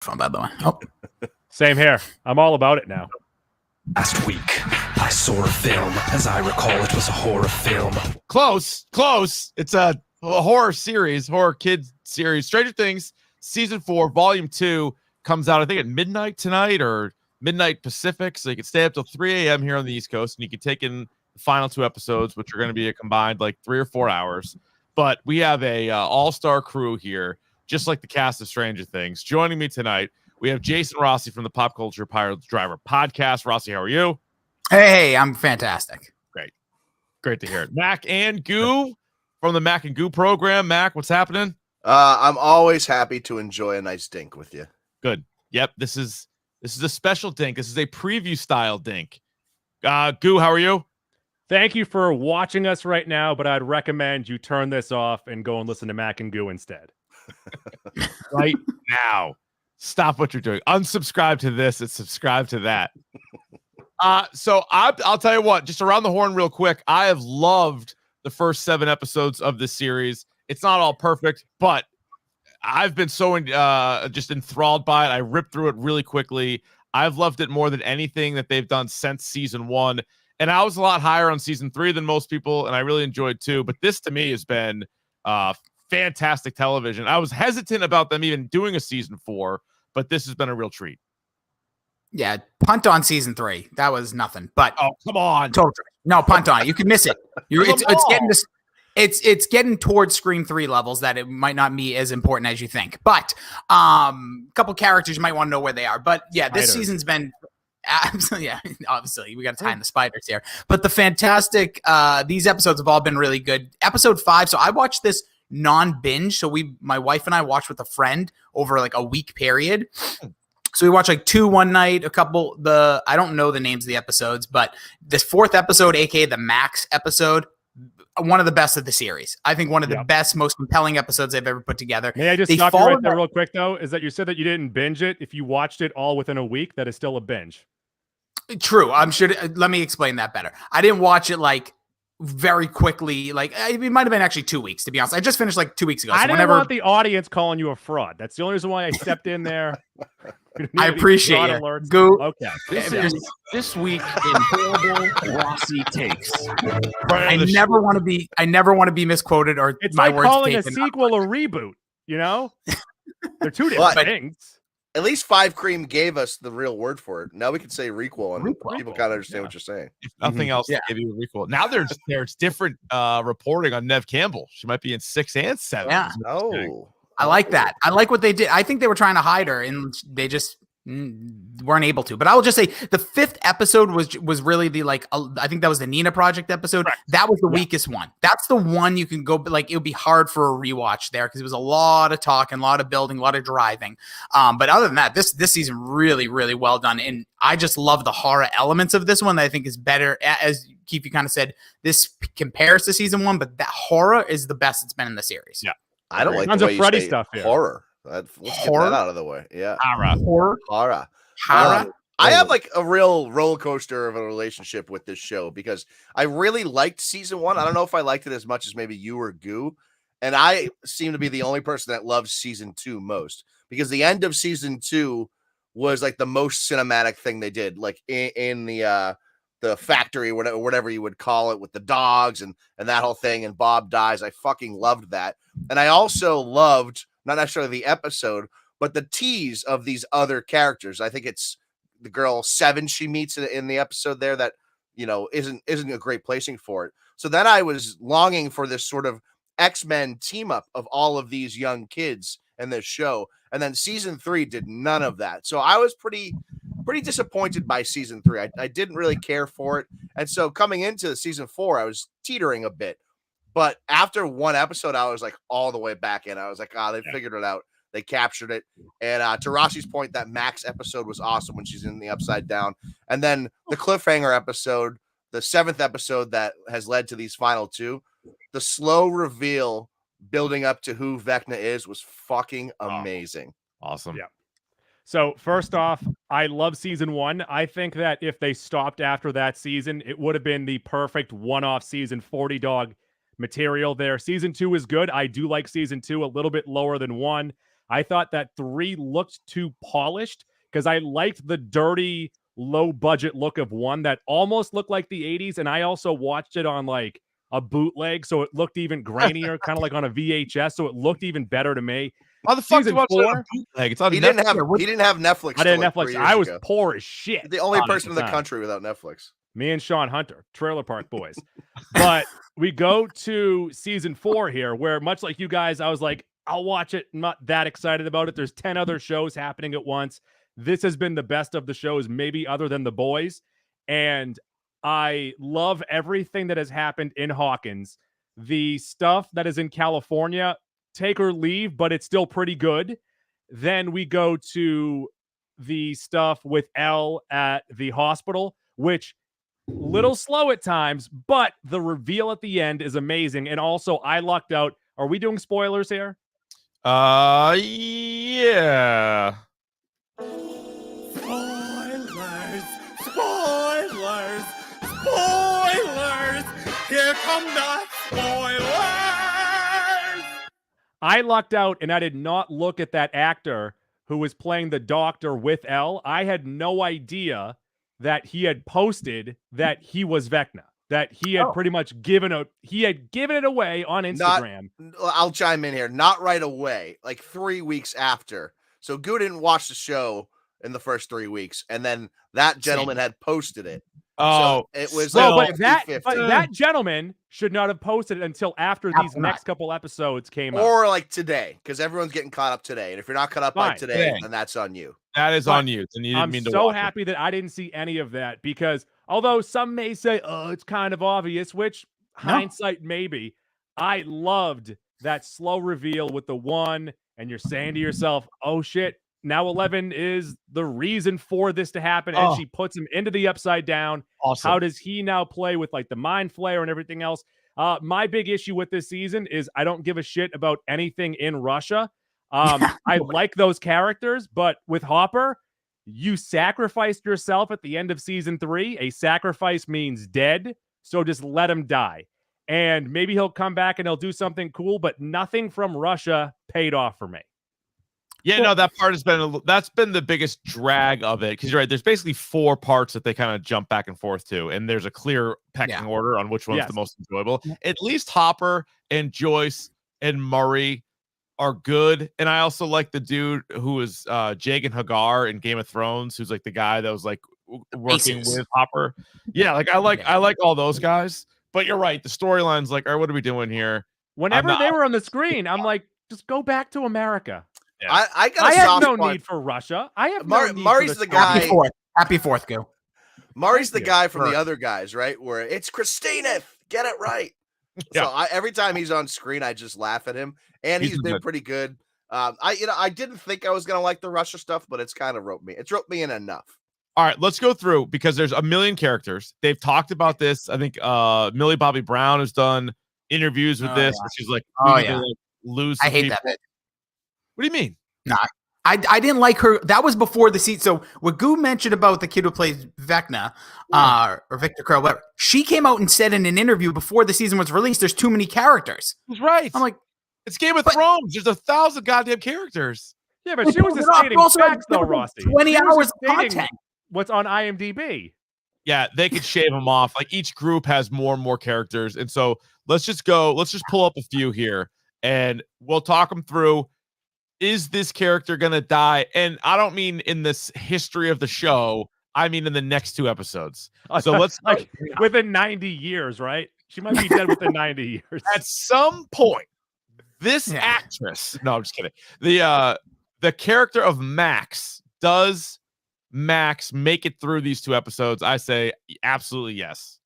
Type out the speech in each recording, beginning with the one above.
Fun, by the way. Oh, same here. I'm all about it now. Last week, I saw a film. As I recall, it was a horror film. Close. It's a horror series, horror kids series. Stranger Things season 4, volume 2 comes out, I think, at midnight tonight or midnight Pacific. So you can stay up till 3 a.m. here on the East Coast, and you can take in the final 2 episodes, which are going to be a combined like 3 or 4 hours. But we have a all-star crew here, just like the cast of Stranger Things. Joining me tonight, we have Jason Rossi from the Pop Culture Pirate Driver podcast. Rossi, how are you? hey, I'm fantastic. Great to hear it. Mac and Goo from the Mac and Goo program. Mac, what's happening? I'm always happy to enjoy a nice dink with you. Good. Yep. This is a special dink. This is a preview style dink. Goo, how are you? Thank you for watching us right now, but I'd recommend you turn this off and go and listen to Mac and Goo instead. Right now. Stop what you're doing. Unsubscribe to this and subscribe to that. So I'll tell you what, just around the horn real quick. I have loved the first 7 episodes of this series. It's not all perfect, but I've been so just enthralled by it. I ripped through it really quickly. I've loved it more than anything that they've done since season 1. And I was a lot higher on season 3 than most people, and I really enjoyed too. But this to me has been fantastic television. I was hesitant about them even doing a season 4, but this has been a real treat. Yeah, punt on season 3. That was nothing. But Oh, come on. totally. No, punt on it. You can miss it. It's getting this. It's getting towards Scream 3 levels that it might not be as important as you think. But a couple characters you might want to know where they are. But yeah, this season's been absolutely, yeah, obviously we got to tie in the spiders here. But the fantastic these episodes have all been really good. Episode 5, so I watched this non-binge. So my wife and I watched with a friend over like a week period. So we watched like 2 one night, I don't know the names of the episodes, but this 4th episode, aka the Max episode, one of the best of the series. I think one of the best, most compelling episodes they've ever put together. May I just stop you right there real quick, though? Is that you said that you didn't binge it. If you watched it all within a week, that is still a binge. True. I'm sure. Let me explain that better. I didn't watch it like very quickly. Like it might have been actually 2 weeks, to be honest. I just finished like 2 weeks ago. So I didn't want the audience calling you a fraud. That's the only reason why I stepped in there. I appreciate it. Alerts. Go. Okay. This week in horrible Rossi takes. I never want to be misquoted or it's my like words calling a taken sequel a reboot. You know, they're two different things. At least Five Cream gave us the real word for it. Now we can say requel, and people kind of understand what you're saying. If nothing else, give you a requel. Now there's different reporting on Nev Campbell. She might be in 6 and 7. Yeah. Oh, I like that. I like what they did. I think they were trying to hide her, and they just weren't able to. But I will just say the 5th episode was really the I think that was the Nina Project episode. Correct. That was the weakest one. That's the one you can go like it would be hard for a rewatch there because it was a lot of talking, a lot of building, a lot of driving. But other than that, this season really really well done, and I just love the horror elements of this one that I think is better. As Keefe, you kind of said, this compares to season 1, but that horror is the best it's been in the series. Yeah. I don't like tons the of way Freddy you say stuff here. Horror. Let's get that out of the way. Yeah. Horror. I have like a real roller coaster of a relationship with this show because I really liked season 1. I don't know if I liked it as much as maybe you or Goo. And I seem to be the only person that loves season 2 most because the end of season 2 was like the most cinematic thing they did. Like in the factory, whatever you would call it, with the dogs and that whole thing, and Bob dies. I fucking loved that. And I also loved not necessarily the episode, but the tease of these other characters. I think it's the girl 7 she meets in the episode there that, you know, isn't a great placing for it. So then I was longing for this sort of X-Men team up of all of these young kids in this show. And then season 3 did none of that. So I was pretty disappointed by season 3. I didn't really care for it. And so coming into season 4, I was teetering a bit. But after one episode, I was like all the way back in. I was like, they figured it out. They captured it. And to Rossi's point, that Max episode was awesome when she's in the Upside Down. And then the cliffhanger episode, the 7th episode that has led to these final 2, the slow reveal building up to who Vecna is was fucking amazing. Awesome. Yeah. So first off, I love season 1. I think that if they stopped after that season, it would have been the perfect one-off season, 40 dog material there. Season 2 is good. I do like season 2 a little bit lower than 1. I thought that 3 looked too polished because I liked the dirty, low budget look of 1 that almost looked like the 80s. And I also watched it on like a bootleg, so it looked even grainier, kind of like on a VHS. So it looked even better to me. How the fuck Season do you watch it on 4? a bootleg? It's on He Netflix. didn't have Netflix. I didn't till, like, Netflix. 3 years I was ago. poor as shit. The only on it person at in the time. country without Netflix. Me and Sean Hunter, Trailer Park Boys. But we go to season 4 here, where much like you guys, I was like, I'll watch it. I'm not that excited about it. There's 10 other shows happening at once. This has been the best of the shows, maybe other than The Boys. And I love everything that has happened in Hawkins. The stuff that is in California, take or leave, but it's still pretty good. Then we go to the stuff with Elle at the hospital, which little slow at times, but the reveal at the end is amazing. And also, I lucked out. Are we doing spoilers here? Yeah. Spoilers! Spoilers! Spoilers! Here come the spoilers! I lucked out and I did not look at that actor who was playing the doctor with Elle. I had no idea that he had posted that he was Vecna, that he had pretty much given it away on Instagram. I'll chime in here. Not right away, like 3 weeks after. So Goo didn't watch the show in the first 3 weeks, and then that gentleman had posted it. Oh, so it was No, like but that 50-50. that gentleman should not have posted it until after these next couple episodes came out. Or like today, because everyone's getting caught up today. And if you're not caught up by Fine. today, then that's on you. that is on you. And you didn't I'm mean to so watch it. happy that I didn't see any of that, because although some may say, oh, it's kind of obvious, which hindsight maybe, I loved that slow reveal with the 1, and you're saying to yourself, oh shit, now 11 is the reason for this to happen, and she puts him into the Upside Down. Awesome. How does he now play with like the Mind Flayer and everything else? My big issue with this season is I don't give a shit about anything in Russia. I like those characters, but with Hopper, you sacrificed yourself at the end of season 3. A sacrifice means dead, so just let him die. And maybe he'll come back and he'll do something cool, but nothing from Russia paid off for me. Yeah, no, that part has been that's been the biggest drag of it, because you're right. There's basically 4 parts that they kind of jump back and forth to, and there's a clear pecking order on which one's the most enjoyable. At least Hopper and Joyce and Murray are good, and I also like the dude who is Jagan Hagar in Game of Thrones, who's like the guy that was like working with Hopper. Yeah, like I like all those guys. But you're right. The storyline's like, all right, what are we doing here? Whenever they were on the screen, I'm like, just go back to America. Yeah. I have no need for Russia. I have no need Murray's for the guy. Happy fourth, Goo. Murray's the guy from the other guys, right? Where it's Christina, get it right. Yeah. So every time he's on screen, I just laugh at him, and he's been pretty good. I didn't think I was gonna like the Russia stuff, but it's kind of roped me. It's roped me in enough. All right, let's go through, because there's a million characters. They've talked about this. I think Millie Bobby Brown has done interviews with this. Where she's like, lose. I hate people. that bit. What do you mean? No, I didn't like her. That was before the season. So what Goo mentioned about the kid who plays Vecna, or Victor Crow, whatever, she came out and said in an interview before the season was released, there's too many characters. That's right. I'm like, it's Game of Thrones. There's 1,000 goddamn characters. Yeah, but she was just stating facts, though, Rossi. 20 hours of content. What's on IMDb? Yeah, they could shave them off. Like each group has more and more characters, and so let's just pull up a few here, and we'll talk them through. Is this character gonna die? And I don't mean in this history of the show. I mean in the next 2 episodes. So let's like within 90 years, right? She might be dead within 90 years. At some point, this actress. No, I'm just kidding. The character of Max, does Max make it through these 2 episodes? I say absolutely yes.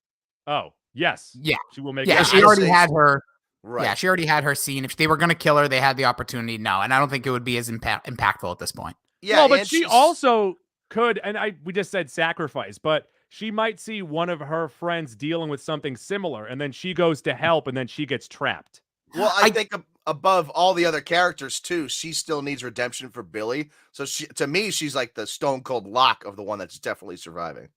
Oh, yes. Yeah. She will make it. it. She already had her. Right. Yeah, she already had her scene. If they were going to kill her, they had the opportunity. No, and I don't think it would be as impactful at this point. Yeah, no, but she also could, and we just said sacrifice, but she might see one of her friends dealing with something similar, and then she goes to help, and then she gets trapped. Well, I think above all the other characters too, she still needs redemption for Billy. So to me, she's like the stone cold lock of the one that's definitely surviving.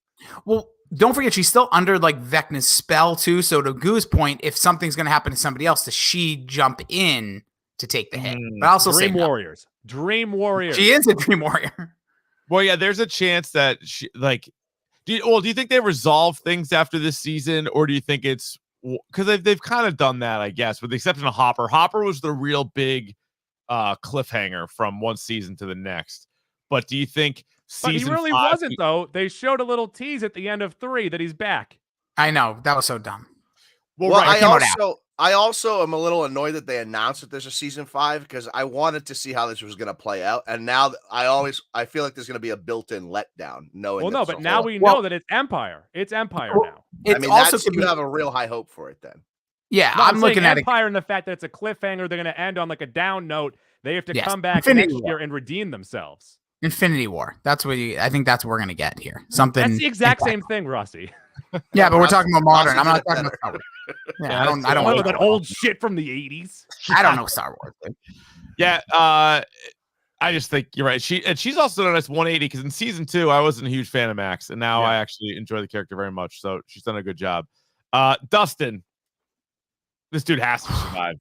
Well, don't forget, she's still under like Vecna's spell too. So to Goo's point, if something's going to happen to somebody else, does she jump in to take the hit? But I also Dream say no. Warriors. Dream Warrior. She is a Dream Warrior. Well, yeah, there's a chance that she like. Do you think they resolve things after this season, or do you think it's because they've kind of done that, I guess, with the exception of Hopper. Hopper was the real big cliffhanger from one season to the next. But do you think But he season really 5 wasn't, though. They showed a little tease at the end of 3 that he's back. I know. That was so dumb. Well, right, I also am a little annoyed that they announced that there's a season 5 because I wanted to see how this was going to play out, and now I feel like there's going to be a built-in letdown. Knowing Well, no, that but it's now a- we know that it's Empire. It's Empire now. It's I mean, also you have a real high hope for it then. yeah. No, I'm looking saying at it. Empire and the fact that it's a cliffhanger. They're going to end on like a down note. They have to Yes, come back Infinity next War. year and redeem themselves. Infinity War. That's what I think that's what we're gonna get here. Something. That's the exact same thing, Rossi. Yeah, but we're talking about modern. Rossi's I'm not did it talking about better. Star Wars. Yeah, I don't What know with that old shit from the 80s? I don't know Star Wars. Dude. Yeah, I just think you're right. She's also done a nice 180 because in season 2 I wasn't a huge fan of Max, and now I actually enjoy the character very much. So she's done a good job. Dustin, this dude has to survive.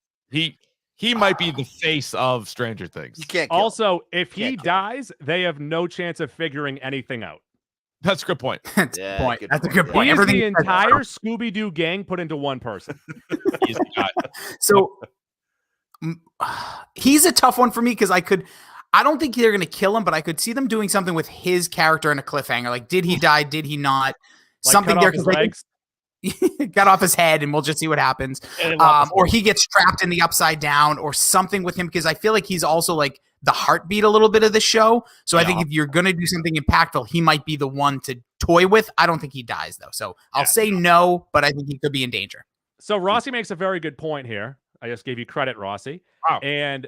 He might be the face of Stranger Things. You can't. Kill him. Also, if he Can't kill him. dies, they have no chance of figuring anything out. That's a good point. That's a Yeah, good point. good That's a point, good yeah. point. He is Everything the you said. entire Scooby-Doo gang put into one person. He's got- So he's a tough one for me because I don't think they're gonna kill him, but I could see them doing something with his character in a cliffhanger. Like, did he die? Did he not? Like, Something cut there off his because legs. got off his head, and we'll just see what happens. Or he gets trapped in the upside down, or something with him because I feel like he's also like the heartbeat a little bit of the show. So I think if you're gonna do something impactful, he might be the one to toy with. I don't think he dies though, so I'll say no, but I think he could be in danger. So Rossi makes a very good point here. I just gave you credit, Rossi. Wow. And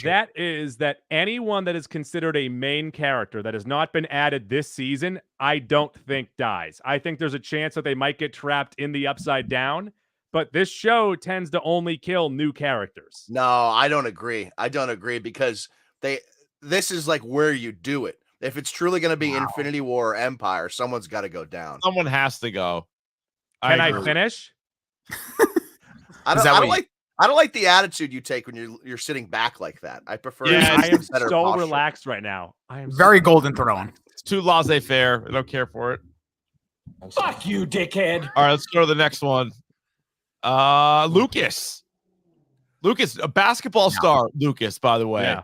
that is that anyone that is considered a main character that has not been added this season, I don't think dies. I think there's a chance that they might get trapped in the upside down, but this show tends to only kill new characters. No, I don't agree. I don't agree because this is like where you do it. If it's truly going to be Infinity War or Empire, someone's got to go down. Someone has to go. Can I agree. finish? I don't like the attitude you take when you're sitting back like that. I prefer. Yeah, I am better so posture. relaxed right now. I am Very golden throne. It's too laissez-faire. I don't care for it. Fuck you, dickhead. All right, let's go to the next one. Lucas, a basketball star. Lucas, by the way, Yeah.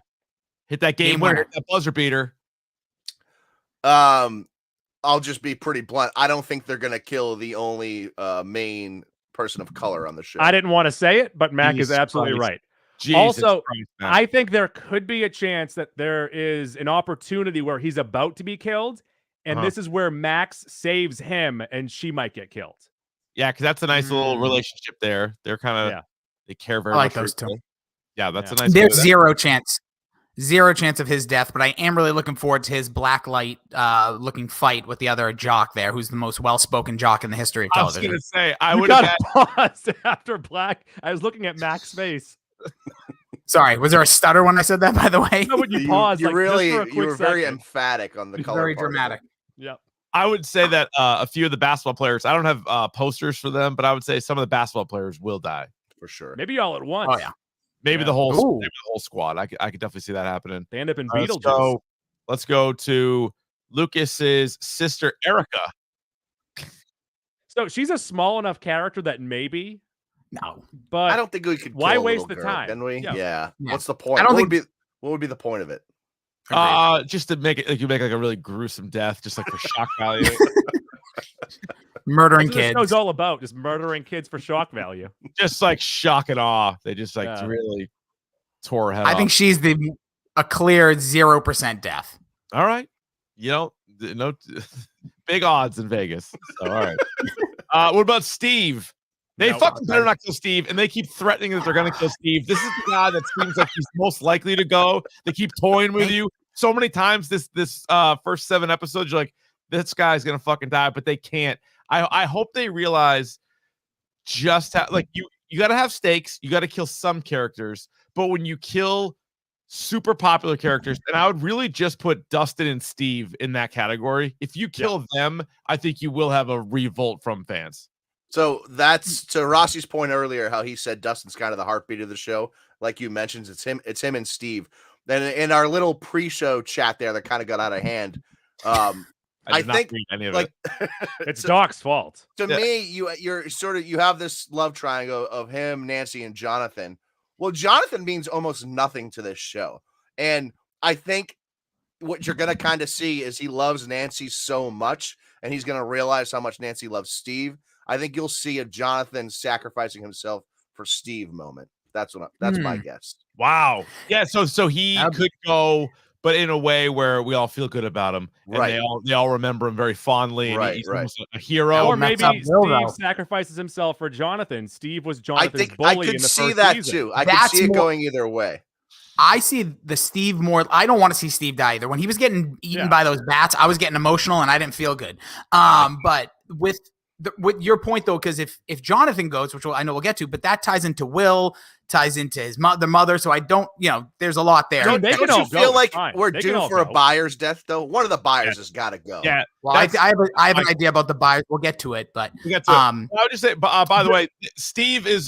hit that game winner, hit that buzzer beater. I'll just be pretty blunt. I don't think they're gonna kill the only main person of color on the show. I didn't want to say it, but Mac is Jesus absolutely Christ. right. Jesus Also, Christ, man. I think there could be a chance that there is an opportunity where he's about to be killed, and this is where Max saves him, and she might get killed. Yeah, because that's a nice little relationship there. They're kind of they care very I like much. those for two. each other. Yeah, that's a nice. There's way to- zero chance of his death, but I am really looking forward to his blacklight looking fight with the other jock there, who's the most well-spoken jock in the history of I was television. gonna say I You would have. gotta pause after Black. I was looking at Mac's face. Sorry, was there a stutter when I said that, by the way? No, when you pause, You like, really, just for a you quick were very second. emphatic on the color. Very part of it. dramatic. Yep. I would say that a few of the basketball players. I don't have posters for them, but I would say some of the basketball players will die. for sure. Maybe all at once. Oh yeah. Maybe Yeah. the whole Ooh. maybe the whole squad. I could definitely see that happening. They end up in All right, Beetlejuice. let's go to Lucas's sister Erica. So she's a small enough character that maybe, No. but I don't think we could. why kill a waste little the girl, time? Can we? Yeah. Yeah. Yeah. What's the point? I don't What would be the point of it? Just to make it like you make like a really gruesome death, just like for shock value. Murdering that's what this kids. show's all about, just murdering kids for shock value. Just like shock and awe. They just like Yeah. really tore her head I off. think she's a clear 0% death. All right. You know, no big odds in Vegas. So, all right. What about Steve? They No, fucking better not kill Steve, and they keep threatening that they're going to kill Steve. This is the guy that seems like he's most likely to go. They keep toying with you so many times. This first 7 episodes, you're like, this guy's going to fucking die, but they can't. I hope they realize just how like you got to have stakes. You got to kill some characters, but when you kill super popular characters, and I would really just put Dustin and Steve in that category. If you kill them, I think you will have a revolt from fans. So that's to Rossi's point earlier, how he said Dustin's kind of the heartbeat of the show. Like you mentioned, it's him and Steve. then in our little pre-show chat there that kind of got out of hand. I did not think read any of like it. It's Doc's fault. to Yeah. me, you're sort of you have this love triangle of him, Nancy, and Jonathan. Well, Jonathan means almost nothing to this show, and I think what you're gonna kind of see is he loves Nancy so much, and he's gonna realize how much Nancy loves Steve. I think you'll see a Jonathan sacrificing himself for Steve moment. That's my guess. Wow. Yeah. So he That'd could go, but in a way where we all feel good about him, and Right. they all remember him very fondly, and Right, he's right. almost a hero. Or mess maybe up Will, Steve though. sacrifices himself for Jonathan. Steve was I Jonathan's think I bully in could the see first that season. too. I could That's see it more- going either way. I see the Steve more. I don't want to see Steve die either. When he was getting eaten by those bats, I was getting emotional and I didn't feel good. But with your point though, because if Jonathan goes, which I know we'll get to, but that ties into Will, ties into his mother. So I don't, there's a lot there. Don't- they Don't can all you go, feel it's like fine. we're They can due all for a go. Byers death though? One of the Byers has got to go. Yeah. Well, I have an idea about the Byers. We'll get to it, but We got to I would just say, by the way, Steve is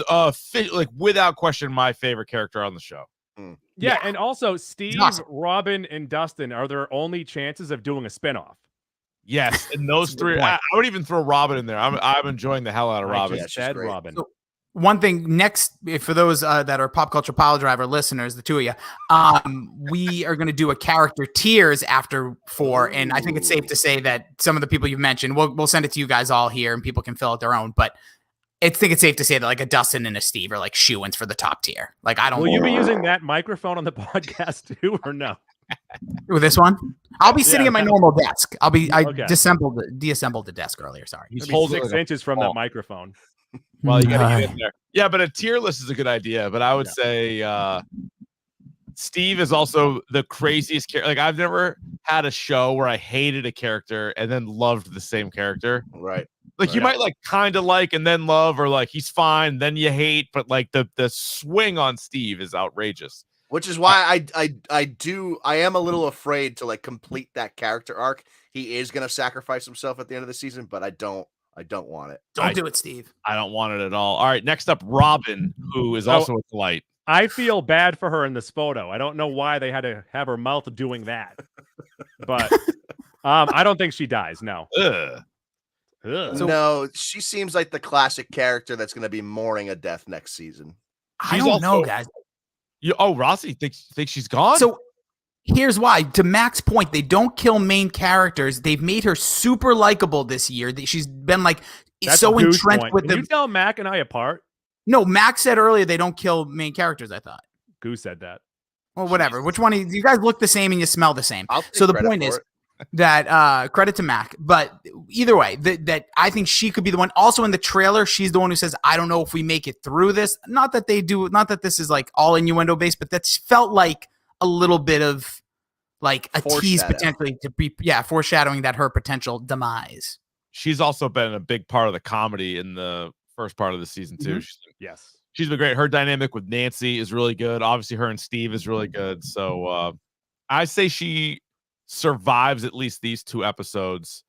like without question my favorite character on the show. Yeah, and also Steve, awesome. Robin, and Dustin are their only chances of doing a spinoff. Yes, and those That's a good three, point. I would even throw Robin in there. I'm enjoying the hell out of I Robin. just she's said great. Robin. So- one thing next, for those that are Pop Culture Pile Driver listeners, the two of you, we are going to do a character tiers after 4, and I think it's safe to say that some of the people you've mentioned, we'll send it to you guys all here, and people can fill out their own. But I think it's safe to say that like a Dustin and a Steve are like shoo-ins for the top tier. Like I don't. Will you be using that microphone on the podcast too, or no? with this one? I'll be sitting at my normal desk. I Okay. deassembled the desk earlier. Sorry. He's It'll be holding 6 it like a inches from ball. that microphone. Well, you gotta get in there. Yeah, but a tier list is a good idea. But I would say Steve is also the craziest character. Like I've never had a show where I hated a character and then loved the same character. Right. Like you might like kind of like and then love, or like he's fine, then you hate, but like the swing on Steve is outrageous. Which is why I am a little afraid to like complete that character arc. He is gonna sacrifice himself at the end of the season, but I don't want it. Don't do it, Steve. I don't want it at all. All right, next up, Robin, who is also a delight. I feel bad for her in this photo. I don't know why they had to have her mouth doing that, but I don't think she dies. No. Ugh. Ugh. No, she seems like the classic character that's gonna be mourning a death next season. I She's don't know, also- guys. Rossi thinks she's gone. So here's why. To Mac's point, they don't kill main characters. They've made her super likable this year. She's been like That's so a Goose entrenched point. with Can them. you tell Mac and I apart? No, Mac said earlier they don't kill main characters. I thought. Goose said that. Well, whatever. Which one? You guys look the same and you smell the same. I'll take So the credit point for is it. that credit to Mac. But either way, that I think she could be the one. Also in the trailer, she's the one who says, "I don't know if we make it through this." Not that they do. Not that this is like all innuendo based, but that's felt like a little bit of like a tease Foreshadow. potentially to be foreshadowing that her potential demise. she's also been a big part of the comedy in the first part of the season too. Mhm. Yes. She's been great. Her dynamic with Nancy is really good. Obviously, her and Steve is really good. So I say she survives at least these 2 episodes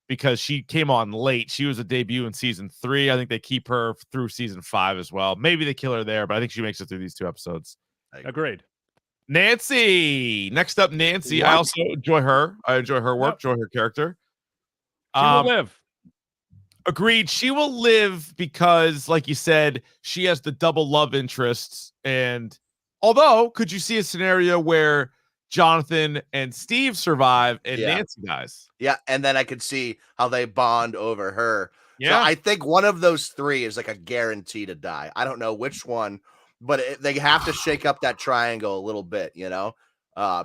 because she came on late. She was a debut in season 3. I think they keep her through season 5 as well. Maybe they kill her there, but I think she makes it through these 2 episodes. Agreed. Nancy. Next up, Nancy. I What? also enjoy her. I enjoy her work, enjoy her character. She will live. Agreed. She will live because, like you said, she has the double love interests. And although, could you see a scenario where Jonathan and Steve survive and Yeah. Nancy dies? Yeah, and then I could see how they bond over her. Yeah. So I think one of those 3 is like a guarantee to die. I don't know which one, but they have to shake up that triangle a little bit, you know?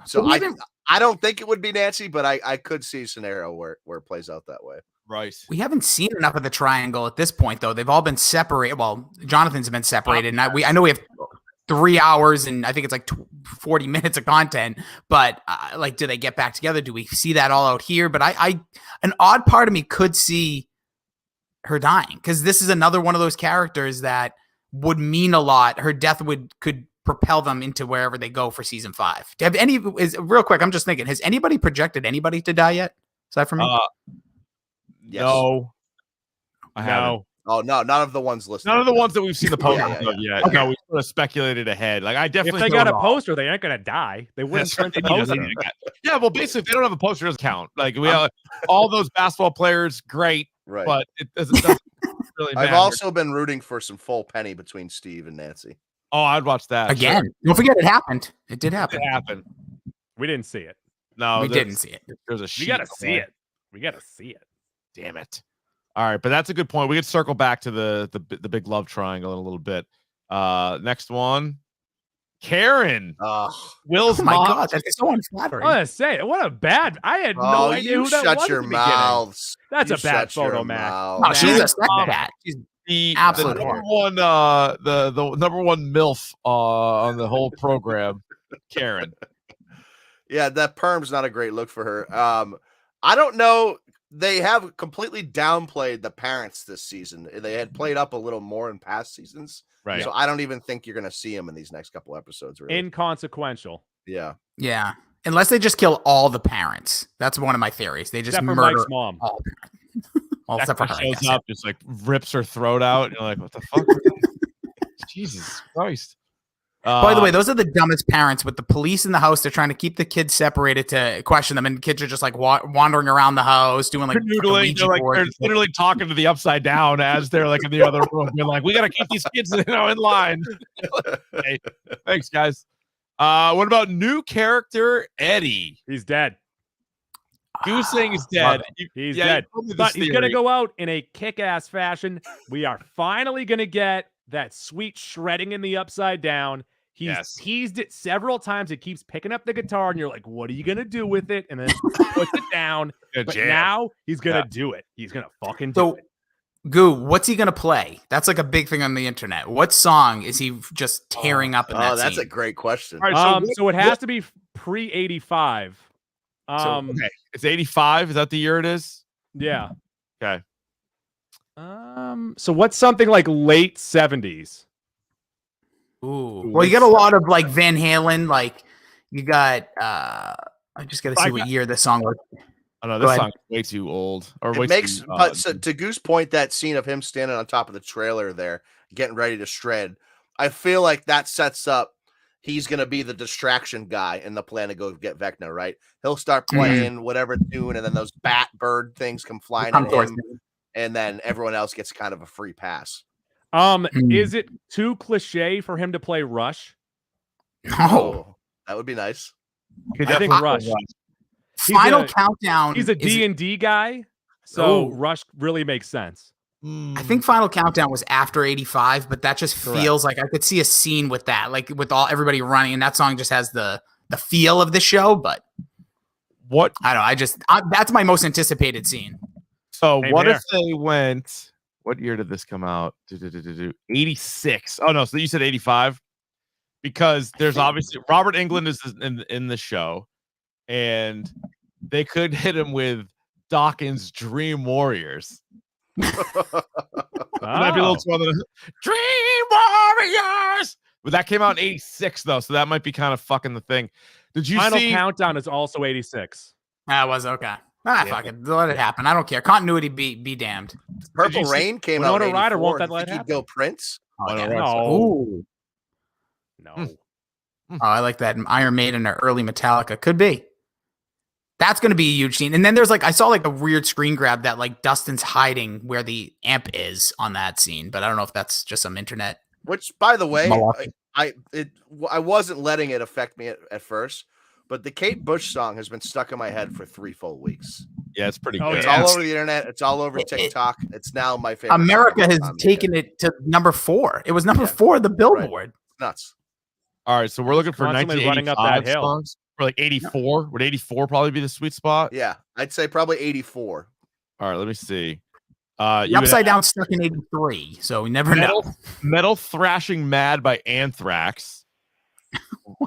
So But even- I don't think it would be Nancy, but I could see a scenario where it plays out that way. Right. We haven't seen enough of the triangle at this point, though. They've all been separated. Well, Jonathan's been separated, and I know we have 3 hours and I think it's like 40 minutes of content. But like, do they get back together? Do we see that all out here? But I an odd part of me could see her dying because this is another one of those characters that would mean a lot. Her death could propel them into wherever they go for season 5. Real quick? I'm just thinking, has anybody projected anybody to die yet? Aside from me? Yes. No. I haven't. Oh no, none of the ones listed. None of the ones that we've seen the posters Yeah. of yet. Okay. No, we sort of speculated ahead. Like I If definitely they thought got a about- poster, they aren't going to die. They wouldn't That's print right, the they need- poster. they need to- Yeah, well, basically, if they don't have a poster, it doesn't count. Like we have all those basketball players, great, Right. but it doesn't really matter. I've also been rooting for some full penny between Steve and Nancy. Oh, I'd watch that Again, Sure. don't forget it happened. It did happen. It happened. We didn't see it. No, We there's- didn't see it. There's a We sheet got to see somewhere. it. We got to see it. Damn it. All right, but that's a good point. We could circle back to the big love triangle in a little bit. Next one, Karen. Will's Oh my mom. god, that's so unflattering. I want to say, what a bad. I had no idea you who that shut was. your at the beginning. mouths. That's You a bad shut your photo, Matt. mouth. Oh, she's a Will's sex mom. cat. She's The Absolute number whore. one, the number one MILF on the whole program, Karen. Yeah, that perm's not a great look for her. I don't know. They have completely downplayed the parents this season. They had played up a little more in past seasons. Right. So I don't even think you're going to see them in these next couple episodes. Really. Inconsequential. Yeah. yeah. Unless they just kill all the parents. That's one of my theories. They just Except for murder Mike's mom. all parents. Well, except for her, I shows guess. up, just like rips her throat out. You're like, what the fuck? Jesus Christ. By the way, those are the dumbest parents with the police in the house. They're trying to keep the kids separated to question them, and kids are just like wandering around the house doing like noodling. Ouija They're like boards they're and stuff. literally talking to the upside down as they're like in the other room. They're like, we gotta keep these kids in line. Hey, thanks, guys. What about new character Eddie? He's dead. He was saying he's Love dead. He's Yeah, dead. you told me this But he's going to theory. go out in a kick-ass fashion. We are finally going to get that sweet shredding in the upside down. He's Yes. teased it several times. It keeps picking up the guitar, and you're like, what are you going to do with it? And then puts it down. Good But jam. now he's going to Yeah. do it. He's going to fucking do So, it. Goo, what's he gonna play? That's like a big thing on the internet. What song is he just tearing up in that that's scene? a great question. All right, So it has to be pre-85. okay, it's 85. Is that the year it is? Yeah. Okay. So what's something like late 70s? Ooh. Well, you got a lot of like Van Halen. Like you got. I just got to see what year this song was. Oh no, Go this ahead. song's way too old. Or way It makes, too, but so, to Goose point, that scene of him standing on top of the trailer there, getting ready to shred, I feel like that sets up he's going to be the distraction guy in the plan to go get Vecna, right? He'll start playing whatever tune, and then those bat bird things come flying Come at towards him, me. and then everyone else gets kind of a free pass. Is it too cliche for him to play Rush? No. Oh, that would be nice. You could I think definitely- Rush. He's Final a- Countdown. He's a is- D&D guy, so Ooh. Rush really makes sense. I think Final Countdown was after 85, but that just Correct. feels like I could see a scene with that, like with all everybody running, and that song just has the feel of the show. But What? I don't know. That's my most anticipated scene. So Same what here. if they went? What year did this come out? 86. Oh no, so you said 85 because there's obviously Robert Englund is in the show, and they could hit him with Dawkins' Dream Warriors. Might be a little too other than Dream Warriors, but that came out in 86 though, so that might be kind of fucking the thing. Did you Final see? Countdown is also 86. That was okay. Yeah. Fuck it. Let it happen. I don't care. Continuity be damned. Purple you see- Rain came Winona out in Ryder 84. won't that Do you let think he'd happen? go Prince? Oh, yeah. No. Ooh. No. Oh, I like that Iron Maiden or early Metallica. Could be. That's going to be a huge scene. And then there's like, I saw like a weird screen grab that like Dustin's hiding where the amp is on that scene, but I don't know if that's just some internet. Which, by the way, Malarkey. I wasn't letting it affect me at first, but the Kate Bush song has been stuck in my head for 3 full weeks. Yeah, it's pretty Oh, good. It's yeah. all over the internet. It's all over TikTok. It's now my favorite. song America of has all time. taken it to number 4. It was number 4 of the Billboard. It's nuts. All right, so we're looking for Constantly running up 1985 that hill. songs. For like 84. Would 84 probably be the sweet spot? Yeah, I'd say probably 84. All right, let me see. The You would Upside Down stuck in 83, so we never know. Metal Thrashing Mad by Anthrax.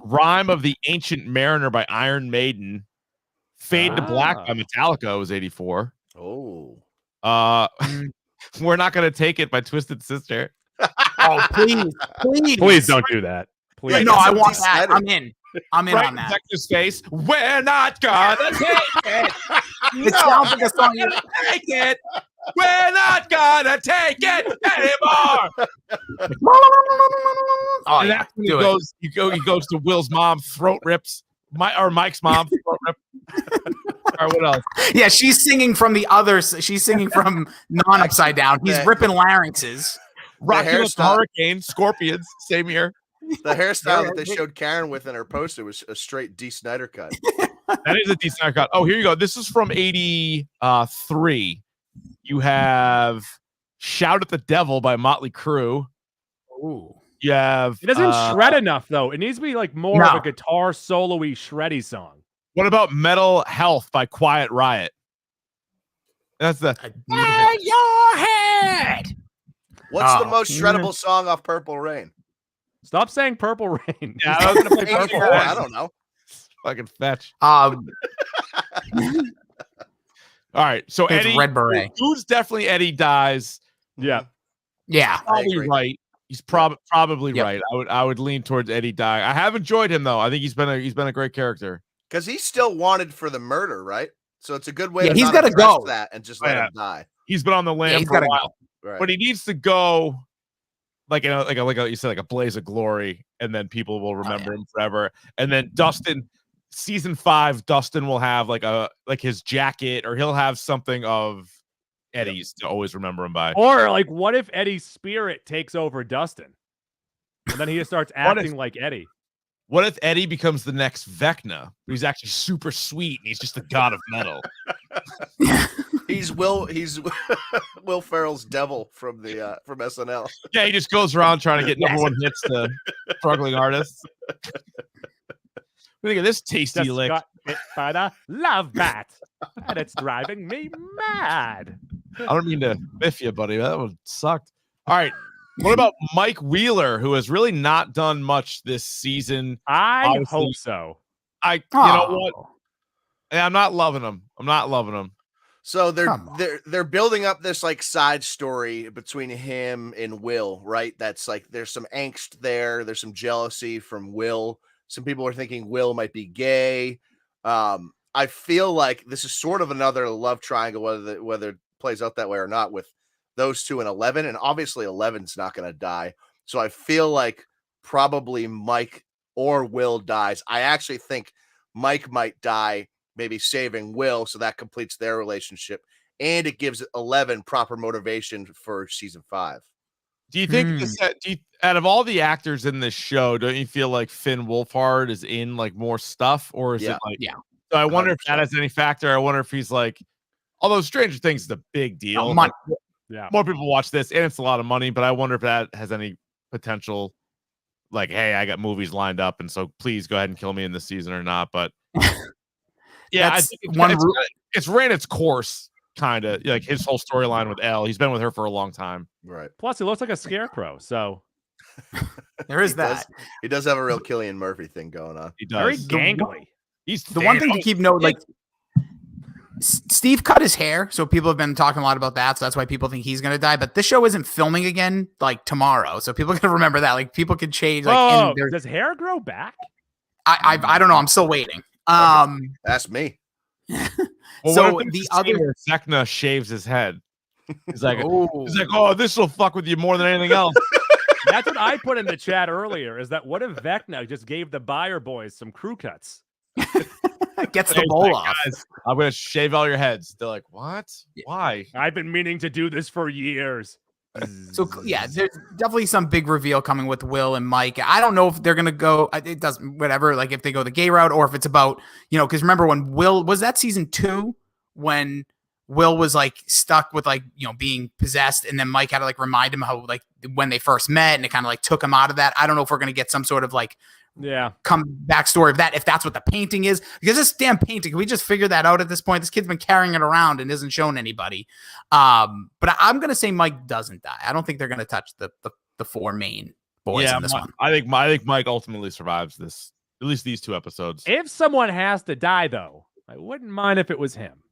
Rhyme of the Ancient Mariner by Iron Maiden. Fade to Black by Metallica was 84. Oh, We're Not Gonna Take It by Twisted Sister. Oh, please. Please don't do that. Please. Yeah, No, I Somebody want that. said it. I'm in. I'm in Right on in that. Texas face. We're not gonna take it. It sounds like a song. Take it. We're not gonna take it anymore. Oh, And yeah. that's when Do it. he goes to Will's mom, throat rips. Mike's mom, throat rip. All right, what else? Yeah, she's singing from the others. She's singing from non-upside down. He's ripping larynxes. Rocky with the Hurricane, Scorpions, same year. The hairstyle that they showed Karen with in her poster was a straight D. Snyder cut. That is a decent haircut. Oh, here you go. This is from 83. You have Shout at the Devil by Motley Crue. Ooh. You have It doesn't shred enough, though. It needs to be like more of a guitar solo-y shreddy song. What about Metal Health by Quiet Riot? That's the your head. What's the most shreddable song off Purple Rain? Stop saying Purple Rain. Yeah, I was gonna play Purple Rain. I don't know. Fucking fetch. All right, so it's Eddie, Red Beret. who's definitely Eddie dies. Yeah. Yeah. Probably right. He's probably Yep. right. I would lean towards Eddie dying. I have enjoyed him though. I think he's been a great character. Because he's still wanted for the murder, right? So it's a good way to he's not gotta address go. that and just let him die. He's been on the lam he's for a gotta while, Right. but he needs to go. Like you said, like a blaze of glory, and then people will remember him forever. And then Dustin, season 5, Dustin will have like his jacket, or he'll have something of Eddie's to always remember him by. Or like, what if Eddie's spirit takes over Dustin, and then he just starts acting like Eddie? What if Eddie becomes the next Vecna? He's actually super sweet, and he's just the god of metal. He's Will Ferrell's devil from the from SNL. Yeah, he just goes around trying to get number 1 hits to struggling artists. Look at this tasty Just lick. got hit by the love bat, and it's driving me mad. I don't mean to biff you, buddy. That one sucked. All right. What about Mike Wheeler, who has really not done much this season? I Obviously, hope so. you know what? Yeah, I'm not loving him. So they're building up this like side story between him and Will, right? That's like there's some angst there. There's some jealousy from Will. Some people are thinking Will might be gay. I feel like this is sort of another love triangle, whether it plays out that way or not, with those two and 11. And obviously 11's not going to die. So I feel like probably Mike or Will dies. I actually think Mike might die, maybe saving Will, so that completes their relationship, and it gives 11 proper motivation for season 5. Do you think out of all the actors in this show, don't you feel like Finn Wolfhard is in like more stuff, or is it like So I wonder 100%. If that has any factor. I wonder if he's like, although Stranger Things is a big deal. Money. Yeah, more people watch this, and it's a lot of money. But I wonder if that has any potential. Like, hey, I got movies lined up, and so please go ahead and kill me in this season or not. But yeah, I think it's ran its course, kind of like his whole storyline with Elle. He's been with her for a long time, right? Plus, he looks like a scarecrow, so there is that. He does have a real Cillian Murphy thing going on. He does. Very gangly. He's the one thing to keep note, like Steve cut his hair, so people have been talking a lot about that. So that's why people think he's going to die. But this show isn't filming again like tomorrow, so people got to remember that. Like people can change. Like, does hair grow back? I don't know. I'm still waiting. That's me. Well, so the other Vecna shaves his head. He's like, oh, this will fuck with you more than anything else. That's what I put in the chat earlier. Is that what if Vecna just gave the Byers boys some crew cuts? Gets the bowl off. Guys, I'm gonna shave all your heads. They're like, what? Why? I've been meaning to do this for years. So yeah, there's definitely some big reveal coming with Will and Mike. I don't know if they're gonna go. It doesn't whatever. Like if they go the gay route, or if it's about because remember when Will was that season 2 when Will was like stuck with like being possessed, and then Mike had to like remind him how like when they first met, and it kind of like took him out of that. I don't know if we're gonna get some sort of like come backstory of that, if that's what the painting is, because this damn painting, can we just figure that out at this point? This kid's been carrying it around and isn't shown anybody. But I'm gonna say Mike doesn't die. I don't think they're gonna touch the 4 main boys in this one. I think Mike ultimately survives this, at least these 2 episodes. If someone has to die, though, I wouldn't mind if it was him.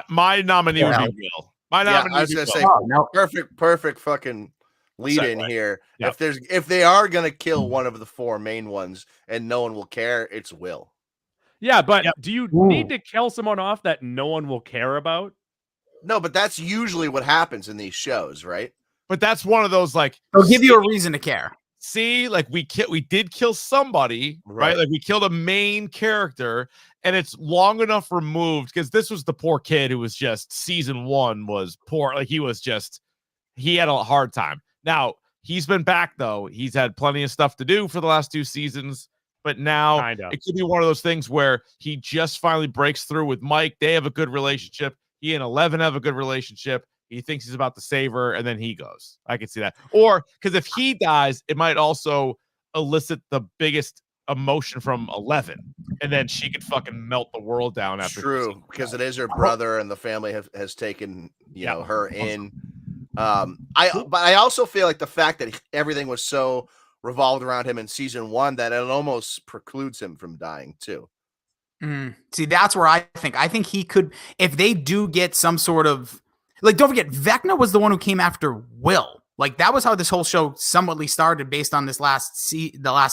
My nominee would be Will. My nominee. I was gonna say perfect fucking lead in here. Yep. If they are gonna kill one of the 4 main ones and no one will care, it's Will. Yeah, but do you need to kill someone off that no one will care about? No, but that's usually what happens in these shows, right? But that's one of those like They'll give you a reason to care. see, like we did kill somebody, right? Like we killed a main character, and it's long enough removed because this was the poor kid who was just season 1 was poor. Like he had a hard time. Now he's been back though. He's had plenty of stuff to do for the last 2 seasons, but now it could be one of those things where he just finally breaks through with Mike. They have a good relationship. He and 11 have a good relationship. He thinks he's about to save her, and then he goes. I can see that. Or because if he dies, it might also elicit the biggest emotion from 11, and then she could fucking melt the world down after. True, because it is her brother, and the family has taken her in. But I also feel like the fact that everything was so revolved around him in season 1 that it almost precludes him from dying too. See, that's where I think he could, if they do get some sort of, like, don't forget, Vecna was the one who came after Will. Like, that was how this whole show somewhatly started based on this the last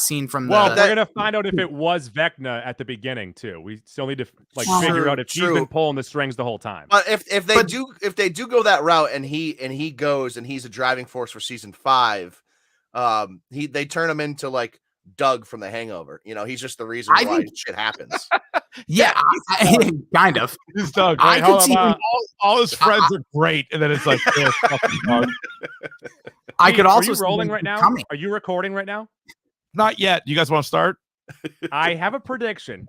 scene from the. Well, we're gonna find out if it was Vecna at the beginning too. We still need to figure out if he's been pulling the strings the whole time. But if they do go that route and he goes and he's a driving force for season 5, they turn him into like Doug from The Hangover. He's just the reason why shit happens. Yeah, kind of. He's Doug. Right? I could see all his friends are great, and then it's like, I could also. Are you rolling right now? Are you recording right now? Not yet. You guys want to start? I have a prediction.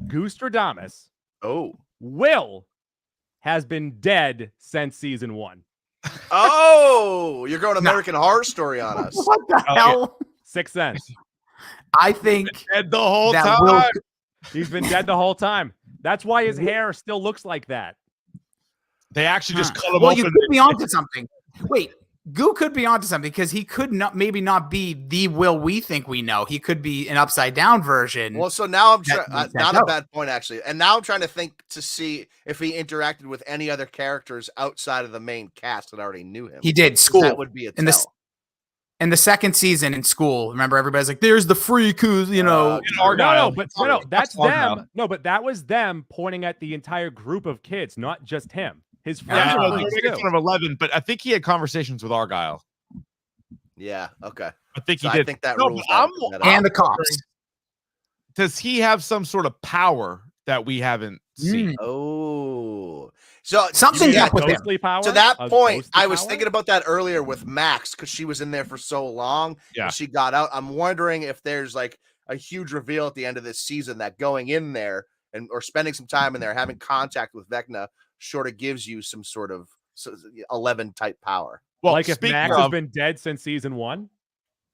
Goostradamus. Oh, Will has been dead since season 1. Oh, you're going American Horror Story on us. What the hell? 6th Sense. I think dead the whole time. He's been dead the whole time. That's why his hair still looks like that. They actually just cut him open. Well, you could be onto something. Wait, Goo could be onto something because he could maybe not be the Will we think we know. He could be an upside down version. Well, so now I'm not a bad point actually, and now I'm trying to think to see if he interacted with any other characters outside of the main cast that already knew him. He did. School. That would be a tell. In the second season in School, remember everybody's like, "There's the freak who's no, that's them. No, but that was them pointing at the entire group of kids, not just him. His friends were making fun of 11, but I think he had conversations with Argyle. Yeah. Okay. I think he did. I think that rules and the cops. Does he have some sort of power that we haven't seen? Oh. So something up with him. Power? To that point, I was thinking about that earlier with Max because she was in there for so long. Yeah. She got out. I'm wondering if there's like a huge reveal at the end of this season that going in there or spending some time in there, having contact with Vecna, sort of gives you some sort of 11 type power. Well, like if Max has been dead since season 1.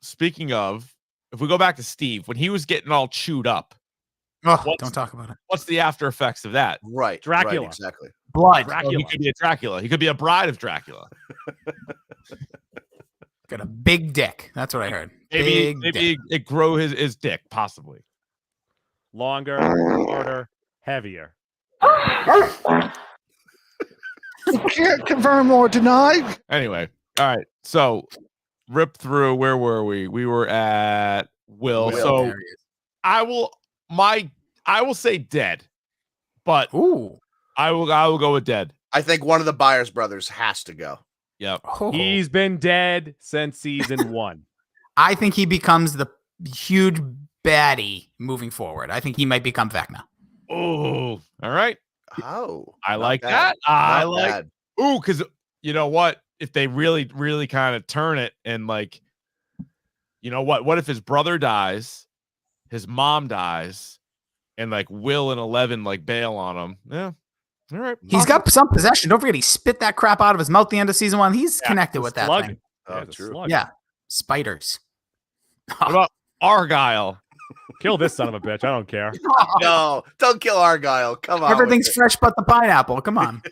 Speaking of, if we go back to Steve, when he was getting all chewed up. Oh, don't talk about it. What's the after effects of that? Right. Dracula. Right, exactly. Blood. Dracula. He could be a Dracula. He could be a bride of Dracula. Got a big dick. That's what I heard. Maybe it grow his dick, possibly. Longer, harder, heavier. You can't confirm or deny. Anyway, all right. So rip through. Where were we? We were at Will. So I will say dead, but I will go with dead. I think one of the Byers brothers has to go. Yep. Oh. He's been dead since season 1. I think he becomes the huge baddie moving forward. I think he might become Vecna. Oh, all right. Oh, I like that. I like. Ooh, because you know what? If they really, really kind of turn it and like, you know what? What if his brother dies, his mom dies, and like Will and 11 like bail on him? Yeah. All right. He's got some possession. Don't forget, he spit that crap out of his mouth at the end of season 1. He's connected with that thing. Oh, true. Yeah. Spiders. What about Argyle? Kill this son of a bitch. I don't care. No, don't kill Argyle. Come on. Everything's fresh but the pineapple. Come on.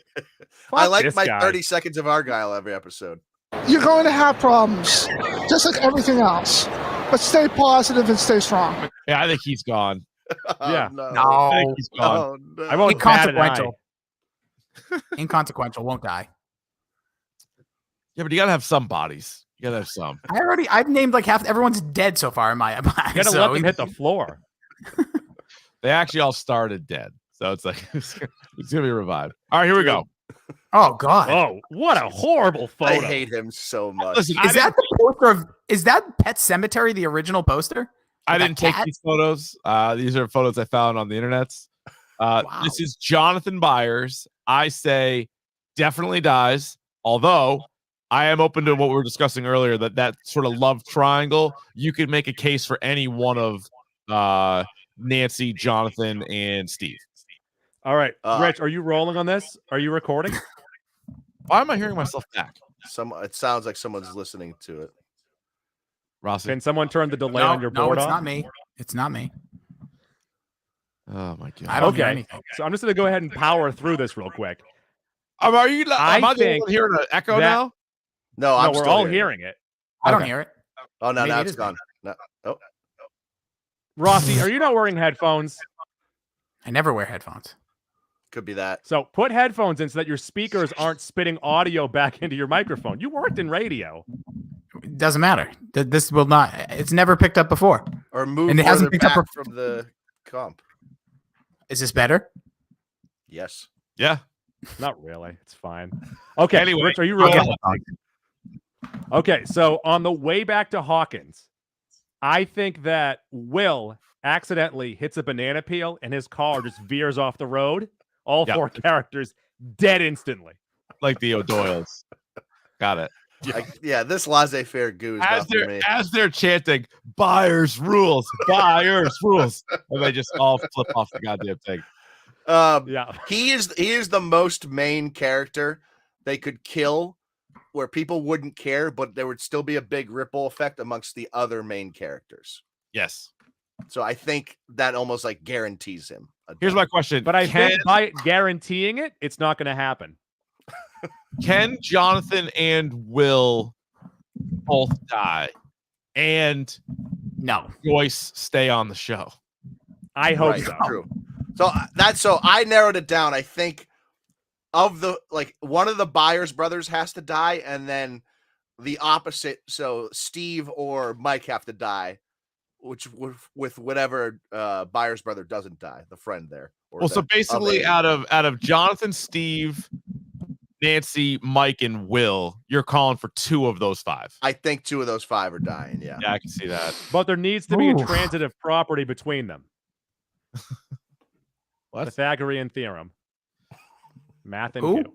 I like my 30 seconds of Argyle every episode. You're going to have problems, just like everything else. But stay positive and stay strong. Yeah, I think he's gone. Yeah. No. I think he's gone. Oh, no. I won't Inconsequential. Inconsequential. Won't die. Yeah, but you gotta have some bodies. You gotta have some. I've named like half. Everyone's dead so far in my. You gotta let them hit the floor. They actually all started dead, so it's like it's gonna be revived. All right, here we go. Oh God. Oh, what a horrible photo. I hate him so much. Listen, Is that the poster of? Is that Pet Cemetery the original poster? I That didn't take cat? these photos. These are photos I found on the internets. Wow. This is Jonathan Byers. I say definitely dies. Although I am open to what we were discussing earlier, that sort of love triangle. You could make a case for any one of Nancy, Jonathan, and Steve. All right, Rich, are you rolling on this? Are you recording? Why am I hearing myself back? It sounds like someone's listening to it. Rossi. Can someone turn the delay No, on your no, board it's off? not me. It's not me. Oh my god. I don't hear Okay, anything. so I'm just going to go ahead and power through this real quick. Am I the only think one hearing an echo that- now? No, No, I'm we're still all hearing hearing it. I don't Okay. hear it. Oh, no, Maybe now it it's is gone. No. Oh, Rossi, are you not wearing headphones? I never wear headphones. could be that. So put headphones in so that your speakers aren't spitting audio back into your microphone. You worked in radio. It doesn't matter. This will not. It's never picked up before. Or move And it hasn't further picked up back from the comp. Is this better? Yes. Yeah. Not really. It's fine. Okay, Anyway, Rich, are you I'll get rolling? headphones. Okay, so on the way back to Hawkins, I think that Will accidentally hits a banana peel and his car just veers off the road. All Yep. four characters dead instantly. Like the O'Doyles. Got it. Yeah, this laissez-faire goo is not for me. As they're chanting, Byers rules, Byers rules. And they just all flip off the goddamn thing. Yeah. He is the most main character they could kill where people wouldn't care, but there would still be a big ripple effect amongst the other main characters. Yes. So I think that almost like guarantees him. Here's my question. But I think by guaranteeing it, it's not going to happen. Can Jonathan and Will both die and No. Joyce stay on the show? I hope Right, so. true. So I narrowed it down. I think of the one of the Byers brothers has to die, and then the opposite. So Steve or Mike have to die, which with whatever Byers brother doesn't die, the friend there. Well, so basically out of Jonathan, Steve, Nancy, Mike, and Will, you're calling for 2 of those 5. I think 2 of those 5 are dying. Yeah. Yeah, I can see that. But there needs to be a Ooh. transitive property between them. What? Pythagorean theorem. Math and Ooh. Q.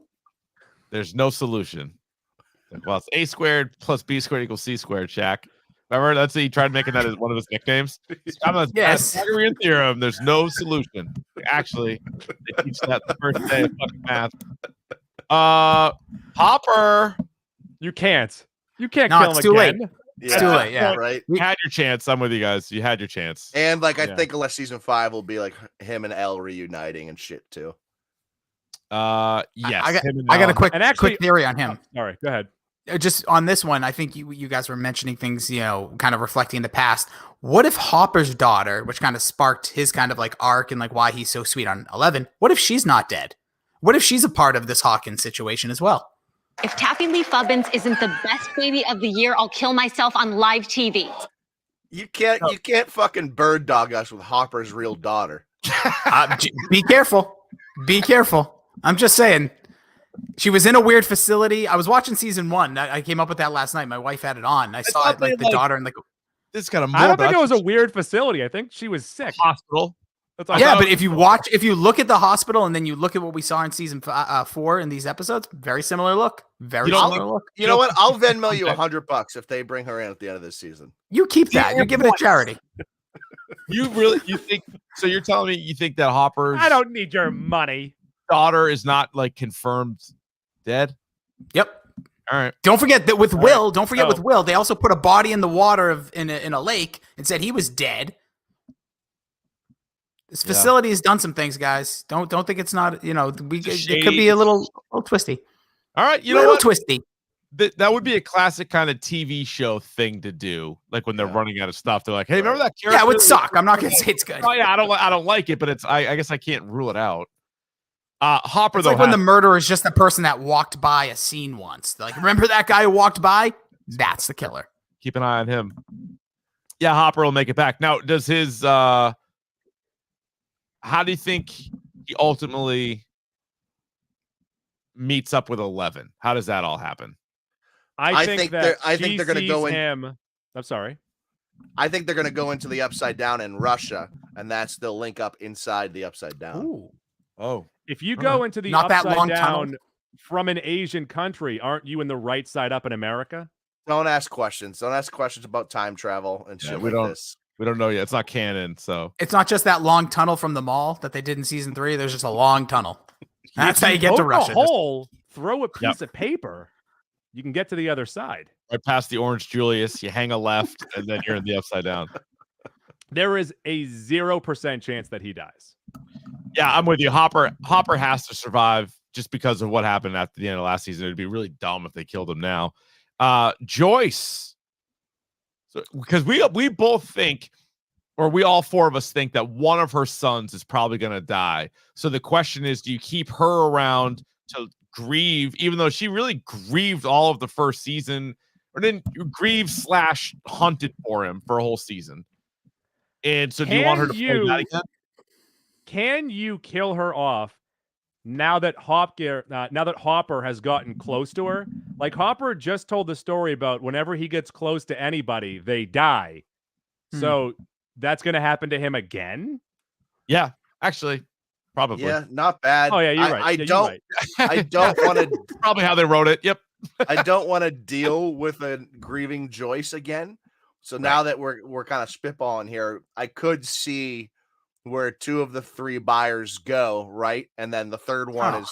There's no solution. Well, it's A squared plus B squared equals C squared, Shaq. Remember, that's he tried making that as one of his nicknames. I'm a Yes. Pythagorean theorem. There's no solution. Actually, they teach that the first day of fucking math. Hopper, You can't. You can't No, kill it's him too late. again. Yeah. Too late, yeah. Right. you had your chance. I'm with you guys. You had your chance. And I Yeah. think unless season 5 will be like him and Elle reuniting and shit too. Yes. I got him and a Ellen. quick And actually- quick theory on him. All right, go ahead. Just on this one, I think you guys were mentioning things, kind of reflecting the past. What if Hopper's daughter, which kind of sparked his kind of like arc and like why he's so sweet on 11, what if she's not dead? What if she's a part of this Hawkins situation as well? If Taffy Lee Fubbins isn't the best baby of the year, I'll kill myself on live TV. You can't fucking bird dog us with Hopper's real daughter. Be careful. Be careful. I'm just saying. She was in a weird facility. I was watching season 1. I came up with that last night. My wife had it on. I saw thought it like they, the daughter and like This kind of I don't think it was a weird facility. I think she was sick. hospital. That's all. yeah, but if you look at the hospital and then you look at what we saw in season 4 in these episodes, very similar look. Very similar look. You know what? I'll Venmo you $100 if they bring her in at the end of this season. You keep that. You give it a charity. You think so? You're telling me you think that Hopper's I don't need your money. daughter is not like confirmed dead? Yep. All right. Don't forget that with Will. Don't forget so- with Will. They also put a body in the water in a lake and said he was dead. This facility has done some things, guys. Don't think it's not. It could be a little twisty. All right. You a know little what? twisty. That would be a classic kind of TV show thing to do. Like when they're running out of stuff, they're like, "Hey, remember that character?" Yeah, it would suck. I'm not gonna say it's good. Oh yeah, I don't like it, but it's I guess I can't rule it out. Hopper It's though, like when the murderer is just the person that walked by a scene once. They're like, remember that guy who walked by? That's the killer. keep an eye on him. Yeah, Hopper will make it back. Now, does his how do you think he ultimately meets up with 11? How does that all happen? I think they're going to go in. him. I'm sorry. I think they're going to go into the Upside Down in Russia, and they'll link up inside the Upside Down. Ooh. Oh, If you go into the Not that Upside long Down tunnel. from an Asian country, aren't you in the right side up in America? Don't ask questions. Don't ask questions about time travel and shit like this. We don't know yet. It's not canon, so It's not just that long tunnel from the mall that they did in season 3. There's just a long tunnel. That's how you get to Poke Russia. a hole, throw a piece of paper, you can get to the other side. right past the Orange Julius, you hang a left, and then you're in the Upside Down. There is a 0% chance that he dies. Yeah, I'm with you. Hopper has to survive just because of what happened at the end of last season. It'd be really dumb if they killed him now. Joyce. So because we both think, or we all four of us think that one of her sons is probably going to die. So the question is, do you keep her around to grieve, even though she really grieved all of the first season, or didn't grieve / hunted for him for a whole season? And so do you want her to play that again? Can you kill her off now that Hopper has gotten close to her? Like, Hopper just told the story about whenever he gets close to anybody, they die. So that's going to happen to him again? Yeah, actually, probably. Yeah, not bad. Oh yeah, you're right. I don't want to. Probably how they wrote it. Yep. I don't want to deal with a grieving Joyce again. So now that we're kind of spitballing here, I could see where 2 of the 3 Byers go, right? And then the third one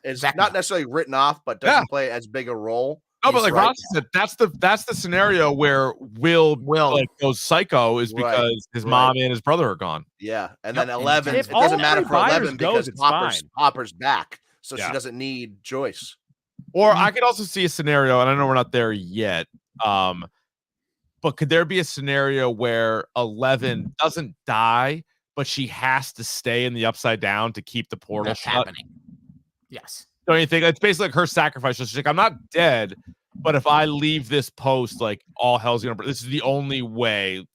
is not necessarily written off, but doesn't play as big a role. No, but like Ross said, that's the scenario where Will like goes psycho is because his mom and his brother are gone. Yeah, and then 11. If it doesn't matter for Byers 11 goes, because Hopper's back, so she doesn't need Joyce. Or I could also see a scenario, and I know we're not there yet. But could there be a scenario where 11 doesn't die, but she has to stay in the Upside Down to keep the portal shut? Happening. Yes. Don't you think? It's basically like her sacrifice. So she's like, I'm not dead, but if I leave this post, like all hell's gonna. This is the only way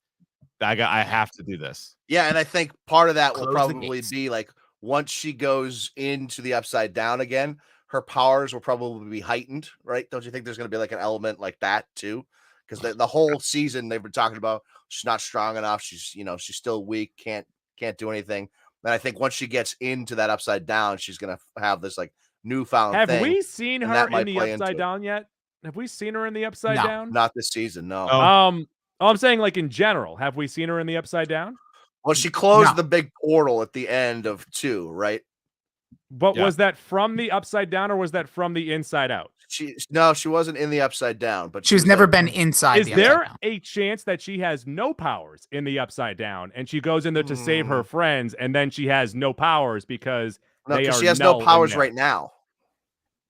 that I have to do this. Yeah, and I think part of that will probably be like once she goes into the Upside Down again, her powers will probably be heightened, right? Don't you think there's going to be like an element like that too? Because the whole season they've been talking about she's not strong enough. She's she's still weak, can't do anything. And I think once she gets into that Upside Down, she's going to have this like newfound Have thing. we seen her in the Upside Down yet? Have we seen her in the Upside Down? Not this season, no. I'm saying like in general, have we seen her in the Upside Down? Well, she closed the big portal at the end of 2, right? But was that from the Upside Down or was that from the Inside Out? She wasn't in the Upside Down, but she's never been inside. Is there a chance that she has no powers in the Upside Down and she goes in there to save her friends and then she has no powers because she has no powers right now.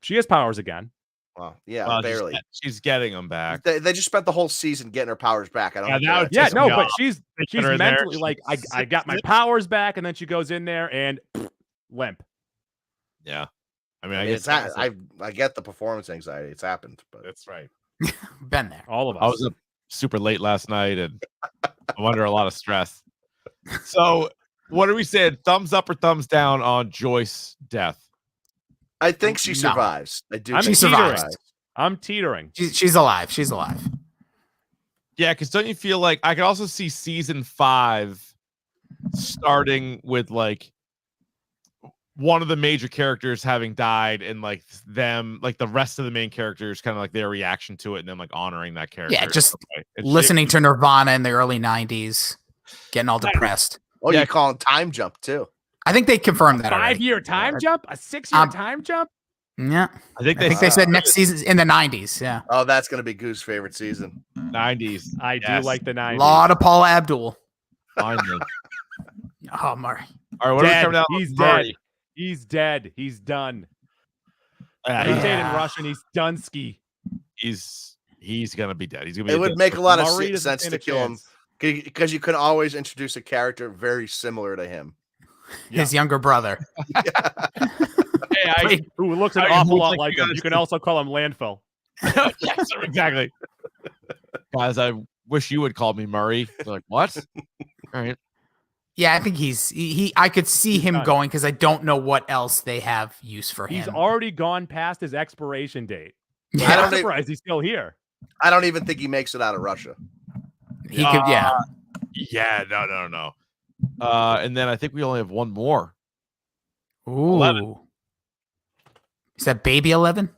She has powers again. Well, yeah, barely. She's getting them back. They just spent the whole season getting her powers back. I don't. But she's mentally like I got my powers back, and then she goes in there and limp. Yeah, I mean, I get the performance anxiety. It's happened, but that's right. Been there. All of us. I was up super late last night, and I'm under a lot of stress. So, what are we saying? Thumbs up or thumbs down on Joyce's death? I think she survives. I do. She survives. I'm teetering. She's alive. She's alive. Yeah, because don't you feel like I could also see season 5 starting with like one of the major characters having died and like them, like the rest of the main characters, kind of like their reaction to it and then like honoring that character. Yeah, just listening to Nirvana in the early 90s, getting all depressed. Oh, you call it time jump too. I think they confirmed that. 5-year time jump? A 6-year time jump? Yeah. I think they said next season in the 90s. Yeah. Oh, that's going to be Goo's favorite season. 90s. I do like the 90s. A lot of Paula Abdul. Finally. Oh, Murray. All right, what are we coming down? He's dead. He's dead. He's done. He's dead in Russian. He's Dunsky. He's going to be dead. He's going to be. It would make a lot of sense to kill him because you can always introduce a character very similar to him. His younger brother. Who looks an awful lot like him. You can also call him Landfill. Yes, exactly. Guys, I wish you would call me Murray. They're like, what? All right. Yeah, I think he I could see him done. going because I don't know what else they have use for him. He's already gone past his expiration date. Yeah. I'm surprised he's still here. I don't even think he makes it out of Russia. He could, yeah. Yeah, no. And then I think we only have one more. Ooh. 11. Is that baby 11?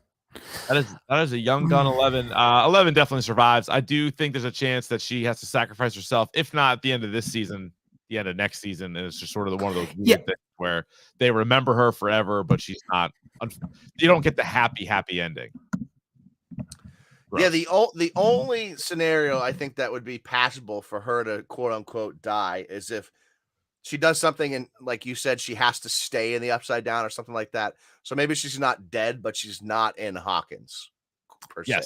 That is a young gun 11. 11 definitely survives. I do think there's a chance that she has to sacrifice herself, if not at the end of this season, the end of next season. And it's just sort of one of those weird things where they remember her forever, but she's not. You don't get the happy ending. Gross. Yeah, the only scenario I think that would be passable for her to quote unquote die is if she does something and, like you said, she has to stay in the Upside Down or something like that. So maybe she's not dead, but she's not in Hawkins per se.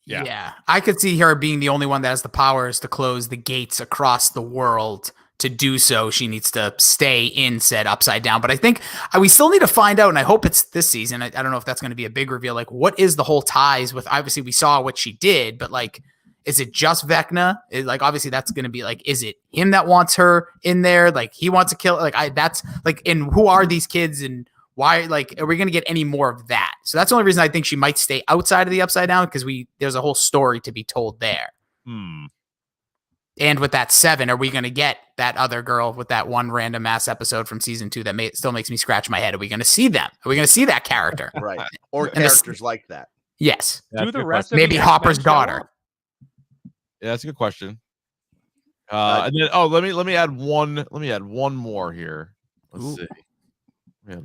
Yeah. I could see her being the only one that has the powers to close the gates across the world. To do so, she needs to stay in said Upside Down. But I think we still need to find out, and I hope it's this season. I don't know if that's going to be a big reveal. Like, what is the whole ties with? Obviously, we saw what she did, but like, is it just Vecna? Like, obviously, that's going to be like, is it him that wants her in there? Like, he wants to kill. Like, that's like, and who are these kids and why? Like, are we going to get any more of that? So that's the only reason I think she might stay outside of the Upside Down because there's a whole story to be told there. And with that 7, are we going to get that other girl with that one random ass episode from season 2 that still makes me scratch my head? Are we going to see them? Are we going to see that character? Right. Or characters like that. Yes. Do the rest of maybe the Hopper's X-Men daughter. Yeah, that's a good question. And then let me add one more here. Let's see.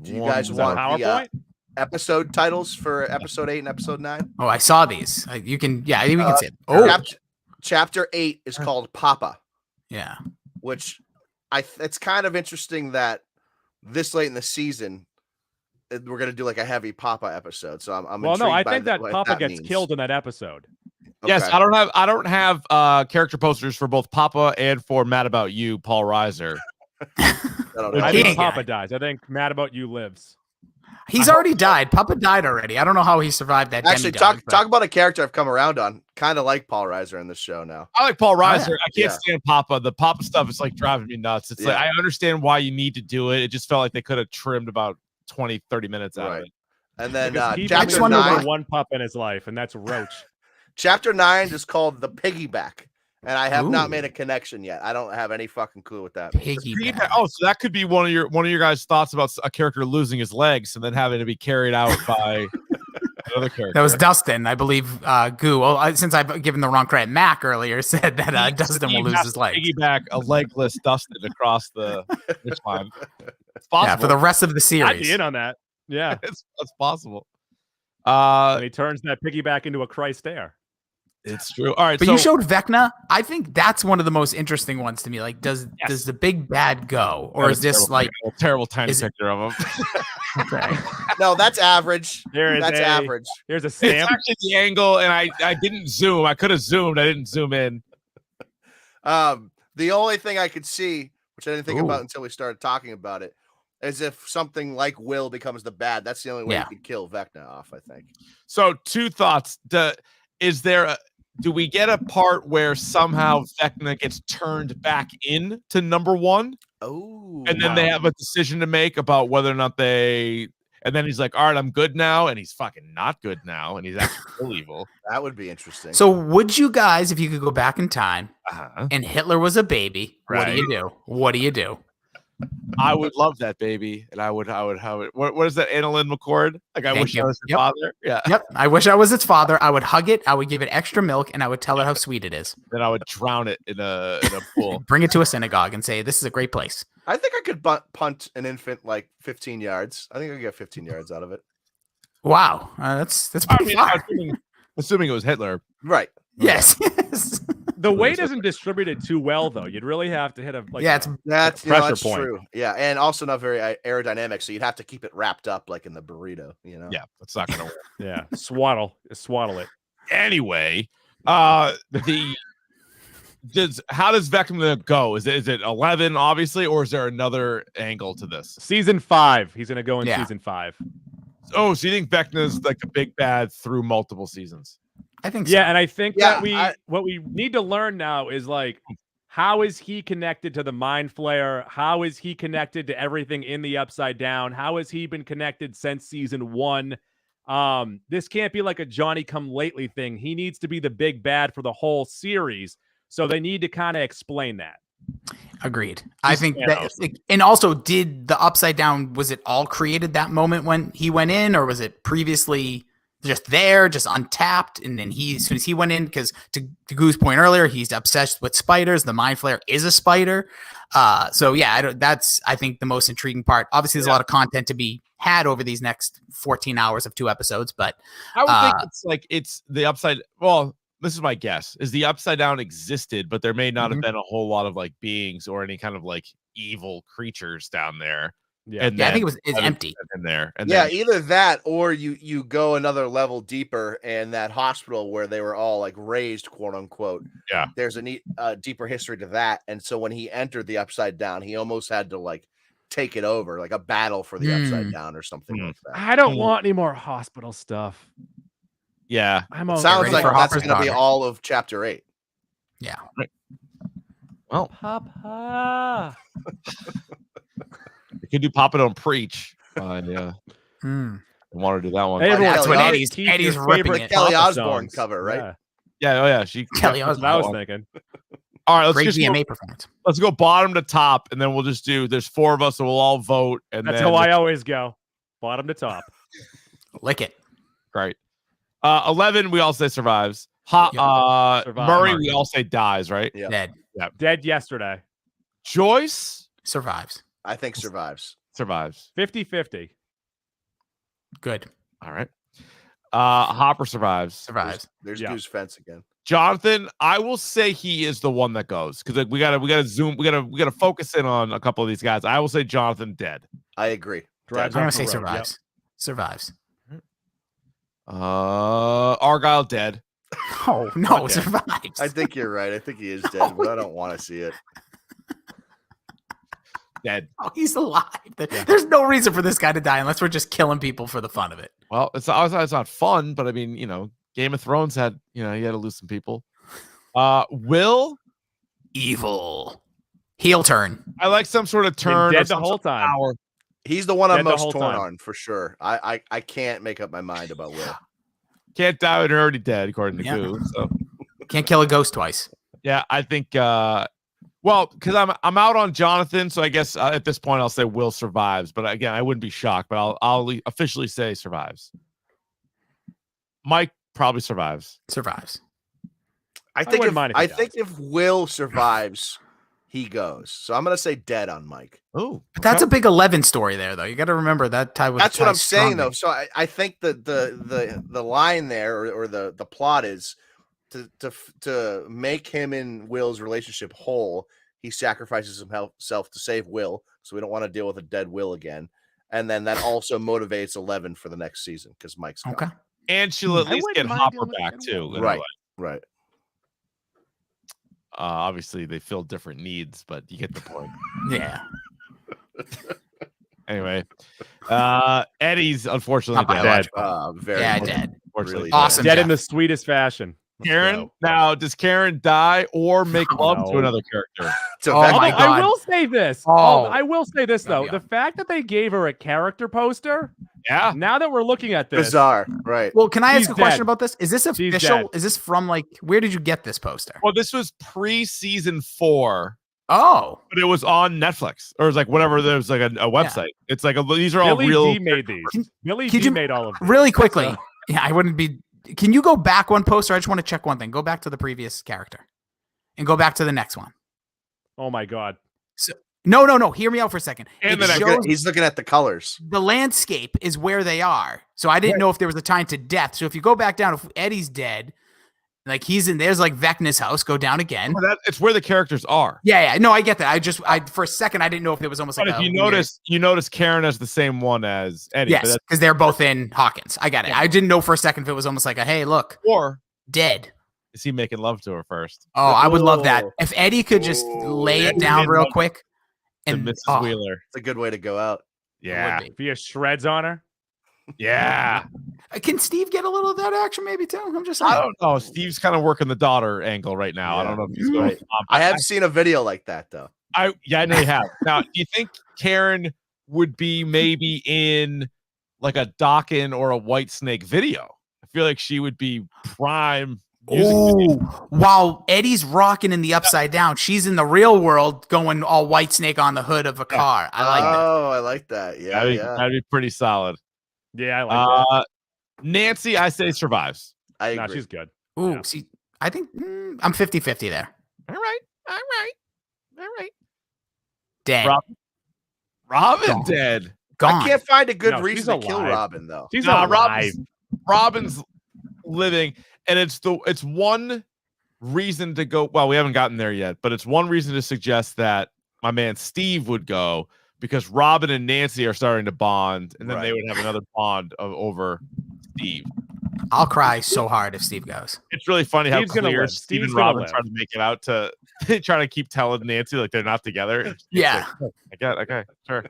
Do you guys want PowerPoint? the episode titles for episode 8 and episode 9? Oh, I saw these. You can, yeah, we can see it. Oh, Chapter 8 is called Papa. Yeah. Which it's kind of interesting that this late in the season we're gonna do like a heavy Papa episode. So I'm well, no, I intrigued by think that what Papa that gets means. killed in that episode. Okay. Yes, I don't have character posters for both Papa and for Mad About You, Paul Reiser. I think Papa dies. I think Mad About You lives. He's already died. Papa died already. I don't know how he survived that. Actually, talk about a character I've come around on. Kind of like Paul Reiser in this show now. I like Paul Reiser. yeah. I can't stand Papa. The Papa stuff is like driving me nuts. It's like I understand why you need to do it. It just felt like they could have trimmed about 20, 30 minutes out of it. And then chapter 9, one pup in his life, and that's Roach. Chapter 9 is called The Piggyback. And I have not made a connection yet. I don't have any fucking clue what that means. Piggyback. Oh, so that could be one of your guys' thoughts about a character losing his legs and then having to be carried out by another character. That was Dustin, I believe. Goo. Well, since I've given the wrong credit, Mac earlier said that Dustin will lose his legs. Piggyback a legless Dustin across the finish line. It's possible. Yeah, for the rest of the series. I'd be in on that. Yeah, it's possible. And he turns that piggyback into a Christ air. It's true. All right, but you showed Vecna. I think that's one of the most interesting ones to me. Like, does the big bad go, or is this like a terrible tiny picture of him? Okay. No, that's average. That's average. Here's a stamp. It's actually the angle, and I didn't zoom. I could have zoomed. I didn't zoom in. The only thing I could see, which I didn't think about until we started talking about it, is if something like Will becomes the bad. That's the only way you could kill Vecna off, I think. So, two thoughts. Do we get a part where somehow Vecna gets turned back in to number 1? Oh, and then they have a decision to make about whether or not and then he's like, all right, I'm good now. And he's fucking not good now. And he's actually still evil. That would be interesting. So would you guys, if you could go back in time and Hitler was a baby, what do you do? What do you do? I would love that baby, and I would have it. What is that, Annalyn McCord? Like, I wish I was her father. Yeah. Yep. I wish I was its father. I would hug it. I would give it extra milk, and I would tell it how sweet it is. Then I would drown it in a pool. Bring it to a synagogue and say, "This is a great place." I think I could punt an infant like 15 yards. I think I could get 15 yards out of it. Wow, that's pretty far. Assuming it was Hitler, right? Yes. The weight isn't distributed too well, though. You'd really have to hit a that's pressure point. True. Yeah, and also not very aerodynamic, so you'd have to keep it wrapped up like in the burrito. You know? Yeah, that's not gonna work. Yeah, swaddle it. Anyway, how does Vecna go? Is it 11 obviously, or is there another angle to this? Season 5. He's gonna go in season 5. Oh, so you think Vecna's like a big bad through multiple seasons? I think so. Yeah, and I think that what we need to learn now is like How is he connected to the Mind Flayer? How is he connected to everything in the Upside Down? How has he been connected since season 1? This can't be like a Johnny come lately thing. He needs to be the big bad for the whole series. So they need to kind of explain that. Agreed. I think that, and also, did the Upside Down, was it all created that moment when he went in, or was it previously just there, just untapped? And then as soon as he went in, because to Goo's point earlier, he's obsessed with spiders. The Mind Flayer is a spider. So yeah, that's, I think, the most intriguing part. Obviously, there's a lot of content to be had over these next 14 hours of 2 episodes, but I would think it's the Upside. Well, this is my guess, is the Upside Down existed, but there may not have been a whole lot of like beings or any kind of like evil creatures down there. Yeah, I think it's empty in there. And yeah, then, either that or you go another level deeper, and that hospital where they were all like raised, quote unquote. Yeah, there's a deeper history to that, and so when he entered the Upside Down, he almost had to like take it over, like a battle for the Upside Down or something like that. I don't want any more hospital stuff. Yeah, it sounds like that's going to be all of chapter 8. Yeah. Right. Well, Papa. You could do Papa Don't Preach. Yeah. I want to do that one. Hey, that's what Eddie's ripping it. Kelly Osbourne cover, right? Yeah. Oh yeah. Kelly Osbourne. I was thinking. All right, let's great just VMA performance. Let's go bottom to top, and then we'll just do. There's 4 of us, so we'll all vote, and that's then how I always go, bottom to top. Lick it. Great. 11, we all say survives. Murray, we all say dies, right? Yeah. Dead. Yeah. Dead yesterday. Joyce survives. I think survives. 50-50. Good. All right. Hopper survives. There's Goose Fence again. Jonathan, I will say he is the one that goes, because we gotta zoom. We gotta focus in on a couple of these guys. I will say Jonathan dead. I agree. I'm gonna say survives. Survives. Argyle dead. Oh no, survives. I think you're right. I think he is dead, but I don't want to see it. Dead. Oh, he's alive. There's no reason for this guy to die unless we're just killing people for the fun of it. Well, it's not fun, but I mean, Game of Thrones had, he had to lose some people. Will evil heel turn. I like some sort of turn. Dead the whole time. Power. He's the one I'm most torn on for sure. I can't make up my mind about Will. Can't die when you're already dead, according to Goo. So can't kill a ghost twice. Yeah, I think. Well, because I'm out on Jonathan, so I guess at this point I'll say Will survives. But again, I wouldn't be shocked. But I'll officially say survives. Mike probably survives. Survives. I think if Will survives, he goes. So I'm gonna say dead on Mike. Oh, but that's a big 11 story there, though. You got to remember that tie was. That's what I'm saying, though. So I think that the line there or the plot is to make him and Will's relationship whole. He sacrifices himself to save Will, so we don't want to deal with a dead Will again. And then that also motivates 11 for the next season because Mike's gone. Okay. And she'll at least get Hopper back too. Right. Obviously, they fill different needs, but you get the point. Yeah. Anyway, Eddie's unfortunately dead. Dead. Really awesome. Dead in the sweetest fashion. Karen, now does Karen die or make love to another character? My God. I will say this. I will say this though: yeah. the fact that they gave her a character poster. Yeah. Now that we're looking at this, bizarre, right? Well, can I ask a question dead. about this? Is this official? Is this from where did you get this poster? Well, this was pre-season 4. Oh, but it was on Netflix or it was like whatever. There's like a website. Yeah. It's like these are all Billy real. D made these. Billy D made all of them. Really quickly. Yeah, I wouldn't be. Can you go back one poster? I just want to check one thing. Go back to the previous character, and go back to the next one. Oh my God. So no. Hear me out for a second. And he's looking at the colors. The landscape is where they are. So I didn't know if there was a time to death. So if you go back down, if Eddie's dead, he's in there's Vecna's house. Go down again. It's where the characters are. Yeah. No, I get that. I for a second I didn't know if it was almost but if you notice Karen has the same one as Eddie. Yes, because they're both in Hawkins. I got it. I didn't know for a second if it was almost like hey, look, or dead. Is he making love to her first? Oh, I would love that. If Eddie could just lay it down real quick. And Mrs. Wheeler. It's a good way to go out. Yeah. If he has shreds on her. Yeah. Can Steve get a little of that action maybe too? I'm just saying. I don't know. Steve's kind of working the daughter angle right now. I don't know if he's going. I have seen a video like that though. I know you have. Now, do you think Karen would be maybe in like a Dawkins or a Whitesnake video? I feel like she would be prime. Oh, while Eddie's rocking in the Upside Down, she's in the real world going all Whitesnake on the hood of a car. I like that. Oh, I like that. Yeah, That'd be pretty solid. Yeah, I like that. Nancy, I say survives. I agree. No, she's good. Ooh, Yeah. see, I think I'm 50-50 there. All right. Dead. Robin Gone. dead. Gone. I can't find a good No, she's reason to kill alive. Robin though. She's Nah, alive. Robin's living, and it's one reason to go. Well, we haven't gotten there yet, but it's one reason to suggest that my man Steve would go because Robin and Nancy are starting to bond, and then they would have another bond over Steve. I'll cry so hard if Steve goes. It's really funny how Steve's gonna clear live. Steve Steve's and gonna Robin live. trying to make it out to trying to keep telling Nancy like they're not together. And she's Yeah. like, I get okay, sure.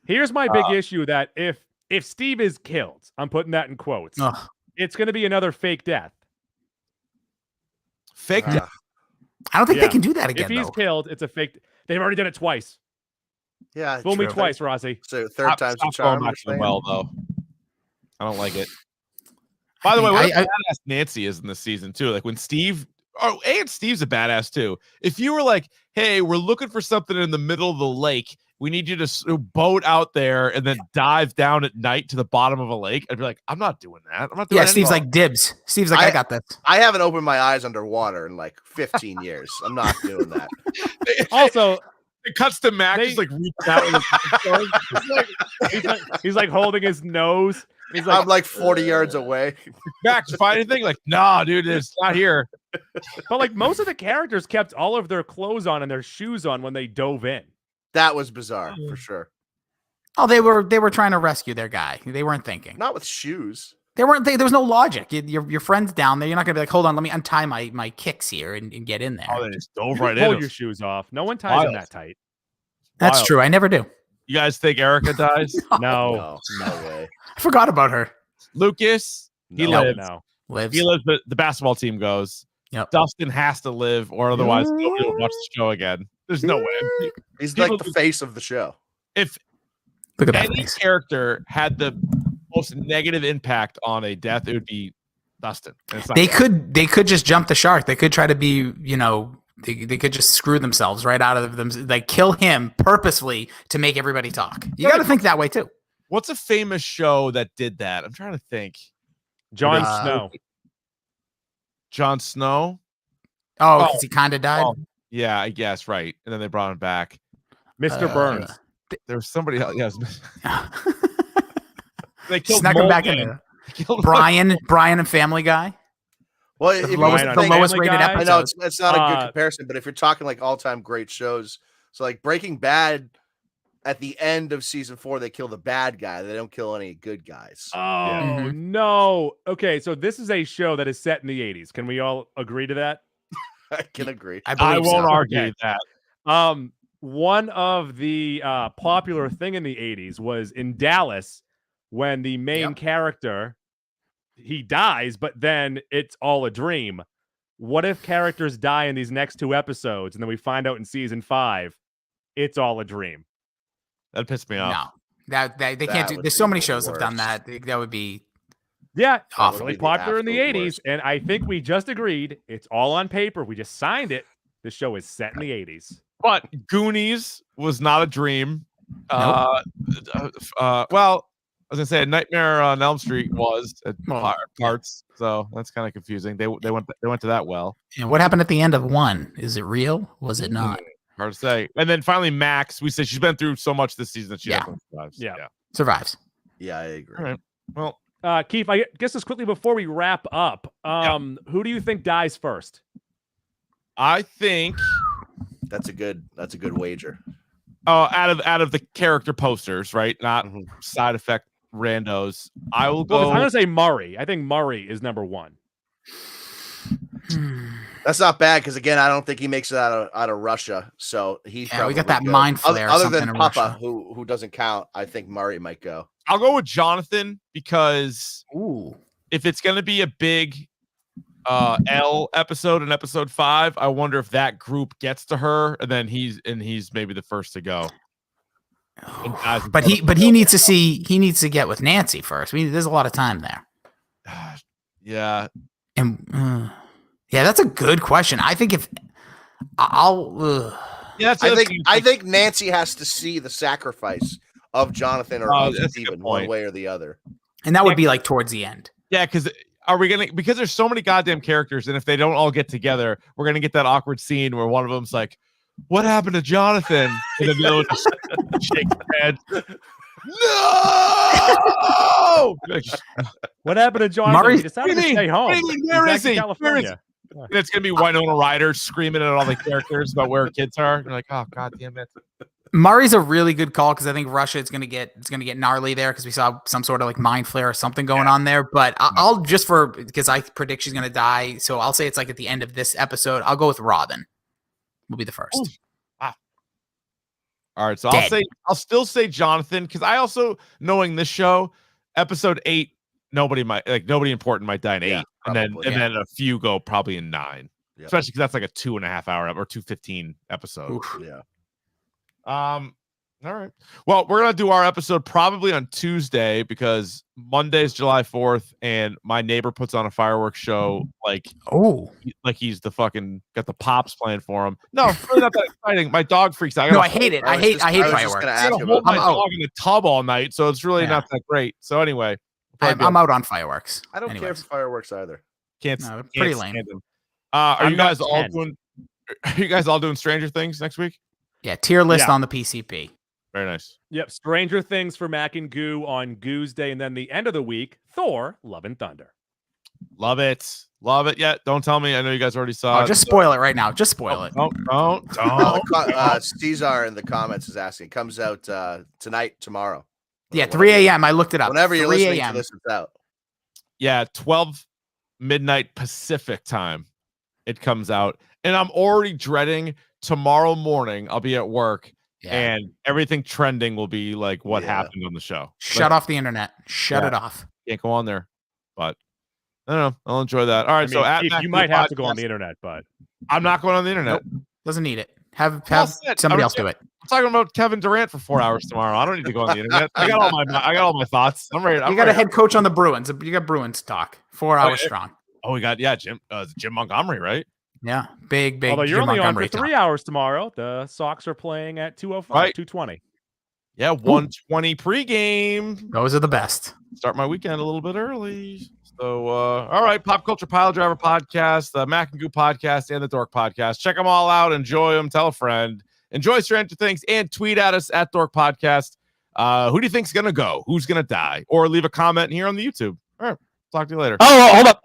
Here's my big issue that if Steve is killed, I'm putting that in quotes. Ugh. It's going to be another fake death. Fake death. I don't think Yeah. they can do that again. If he's though. killed, it's a fake. They've already done it twice. Yeah, Fool me true. twice, Rossi. So third time's a charm. Going back to the you're saying? well though. I don't like it. By the way, what a badass Nancy is in this season too. Like when Steve, and Steve's a badass too. If you were like, "Hey, we're looking for something in the middle of the lake. We need you to boat out there and then dive down at night to the bottom of a lake," I'd be like, "I'm not doing that. I'm not doing." Yeah, Steve's like dibs. Steve's like, I got this. I haven't opened my eyes underwater in like 15 years. I'm not doing that. Also, it cuts to Max just like reaching out. he's like holding his nose. He's like, I'm like 40 yards away. Max, find anything? Like, no, dude, it's not here. but like most of the characters kept all of their clothes on and their shoes on when they dove in. That was bizarre for sure. Oh, they were trying to rescue their guy. They weren't thinking. Not with shoes. There was no logic. Your friend's down there. You're not gonna be like, hold on, let me untie my kicks here and get in there. Oh, they just dove right Pull in. your shoes off. No one ties them that tight. That's Wild. true. I never do. You guys think Erica dies? No. No way. I forgot about her. Lucas, he No. lives. No. Lives. He lives, but the basketball team goes. Yep. Dustin has to live, or otherwise nobody will watch the show again. There's no way. He's People like the face of the show. If Look at that any face. character had the most negative impact on a death, it would be Dustin. And it's not They could just jump the shark. They could try to be, they could just screw themselves right out of them. Like kill him purposefully to make everybody talk. You got to think that way too. What's a famous show that did that? I'm trying to think. Jon Uh, Snow. Jon Snow? Oh, because he kind of died. Oh, yeah, I guess, right. And then they brought him back. Mr. Burns. There was somebody else. Yes. They killed Snuck him back in Mulligan. there. They killed Brian and Family Guy. Well, if The you lowest, on the think- lowest Family rated Guy? I know episode. it's not a good comparison, but if you're talking like all-time great shows, so like Breaking Bad, at the end of season 4, they kill the bad guy. They don't kill any good guys. Oh, Mhm. no. Okay, so this is a show that is set in the 80s. Can we all agree to that? I can agree. I I believe won't so. argue Okay. that. One of the popular thing in the 80s was in Dallas when the main Yep. character, he dies, but then it's all a dream. What if characters die in these next 2 episodes and then we find out in season 5 it's all a dream? That pissed me off. No, that they That can't do. would There's so be many the shows have done worst. that. That would be Yeah, Awful. really The popular in the absolute 80s, worst. and I think we just agreed it's all on paper. We just signed it. This show is set in the 80s. But Goonies was not a dream. Well, I was gonna say a Nightmare on Elm Street was at parts, so that's kind of confusing. They went to that well. And what happened at the end of 1? Is it real? Was it not? Hard to say. And then finally, Max. We said she's been through so much this season that she Yeah. definitely survives. Yeah. Survives. Yeah, I agree. All right. Well, Keefe, I guess just quickly before we wrap up, who do you think dies first? I think That's a good wager. out of the character posters, right? Not Mhm. side effect randos. I will Well, go. I'm going to say Murray. I think Murray is number 1. That's not bad because again, I don't think he makes it out of Russia. So he's Yeah, we got probably that good. mind flare or Other something than in Papa, Russia. who doesn't count, I think Murray might go. I'll go with Jonathan because Ooh. if it's going to be a big L episode in episode 5, I wonder if that group gets to her, and then he's maybe the first to go. But he needs to get with Nancy first. There's a lot of time there. Yeah. And yeah, that's a good question. I think if yeah, I think Nancy has to see the sacrifice of Jonathan or of Steven one way or the other. And that would be like towards the end. Yeah, because there's so many goddamn characters, and if they don't all get together, we're gonna get that awkward scene where one of them's like, "What happened to Jonathan?" And the other just shakes their head. No! What happened to Jonathan? He decided to stay home. Where is he? And it's gonna be Winona Ryder screaming at all the characters about where kids are. You're like, oh god damn it. Murray's a really good call because I think Russia it's gonna get gnarly there because we saw some sort of like mind flare or something going on there. But I'll because I predict she's gonna die, so I'll say it's like at the end of this episode. I'll go with Robin. Will be the first. Ooh. Wow. All right, so I'll still say Jonathan because I also, knowing this show, episode 8, nobody important might die in 8, and then a few go probably in 9, especially because that's like a 2.5 hour or 2:15 episode. Oof. Yeah. All right. Well, we're gonna do our episode probably on Tuesday because Monday's July 4th, and my neighbor puts on a fireworks show like he's the fucking got the pops playing for him. No, it's really not that exciting. My dog freaks out. I hate it. I hate fireworks. I'm gonna hold my dog in the tub all night, so it's really not that great. So anyway, I'm out on fireworks. I don't care for fireworks either. Pretty lame. Are you guys all doing Stranger Things next week? Yeah, tier list on the PCP. Very nice. Yep, Stranger Things for Mac and Goo on Goo's Day, and then the end of the week, Thor: Love and Thunder. Love it. Yeah, don't tell me. I know you guys already saw it. Just spoil it right now. Just spoil it. Don't. Caesar in the comments is asking. It comes out tomorrow. Yeah, 3 a.m. I looked it up. Whenever you're listening to this, it's out. Yeah, 12 midnight Pacific time. It comes out. And I'm already dreading tomorrow morning. I'll be at work. Yeah. And everything trending will be like what happened on the show. Shut off the internet. Shut it off. Can't go on there. But I don't know. I'll enjoy that. All right. You might have to go on the internet, but I'm not going on the internet. Nope. Doesn't need it. Have somebody else do it. I'm talking about Kevin Durant for 4 hours tomorrow. I don't need to go on the internet. I got all my thoughts. I'm ready. You got a head coach on the Bruins. You got Bruins talk. 4 hours strong. Oh, we got Jim Montgomery, right? Yeah, big. Although you're Jim only Montgomery on for 3 hours tomorrow. The Sox are playing at 2:05, right. 2:20. Yeah, 1:20 pregame. Those are the best. Start my weekend a little bit early. So, all right, Pop Culture Pile Driver podcast, the Mac and Goo podcast, and the Dork podcast. Check them all out. Enjoy them. Tell a friend. Enjoy Stranger Things, and tweet at us at Dork Podcast. Who do you think's gonna go? Who's gonna die? Or leave a comment here on the YouTube. All right, talk to you later. Oh, hold up.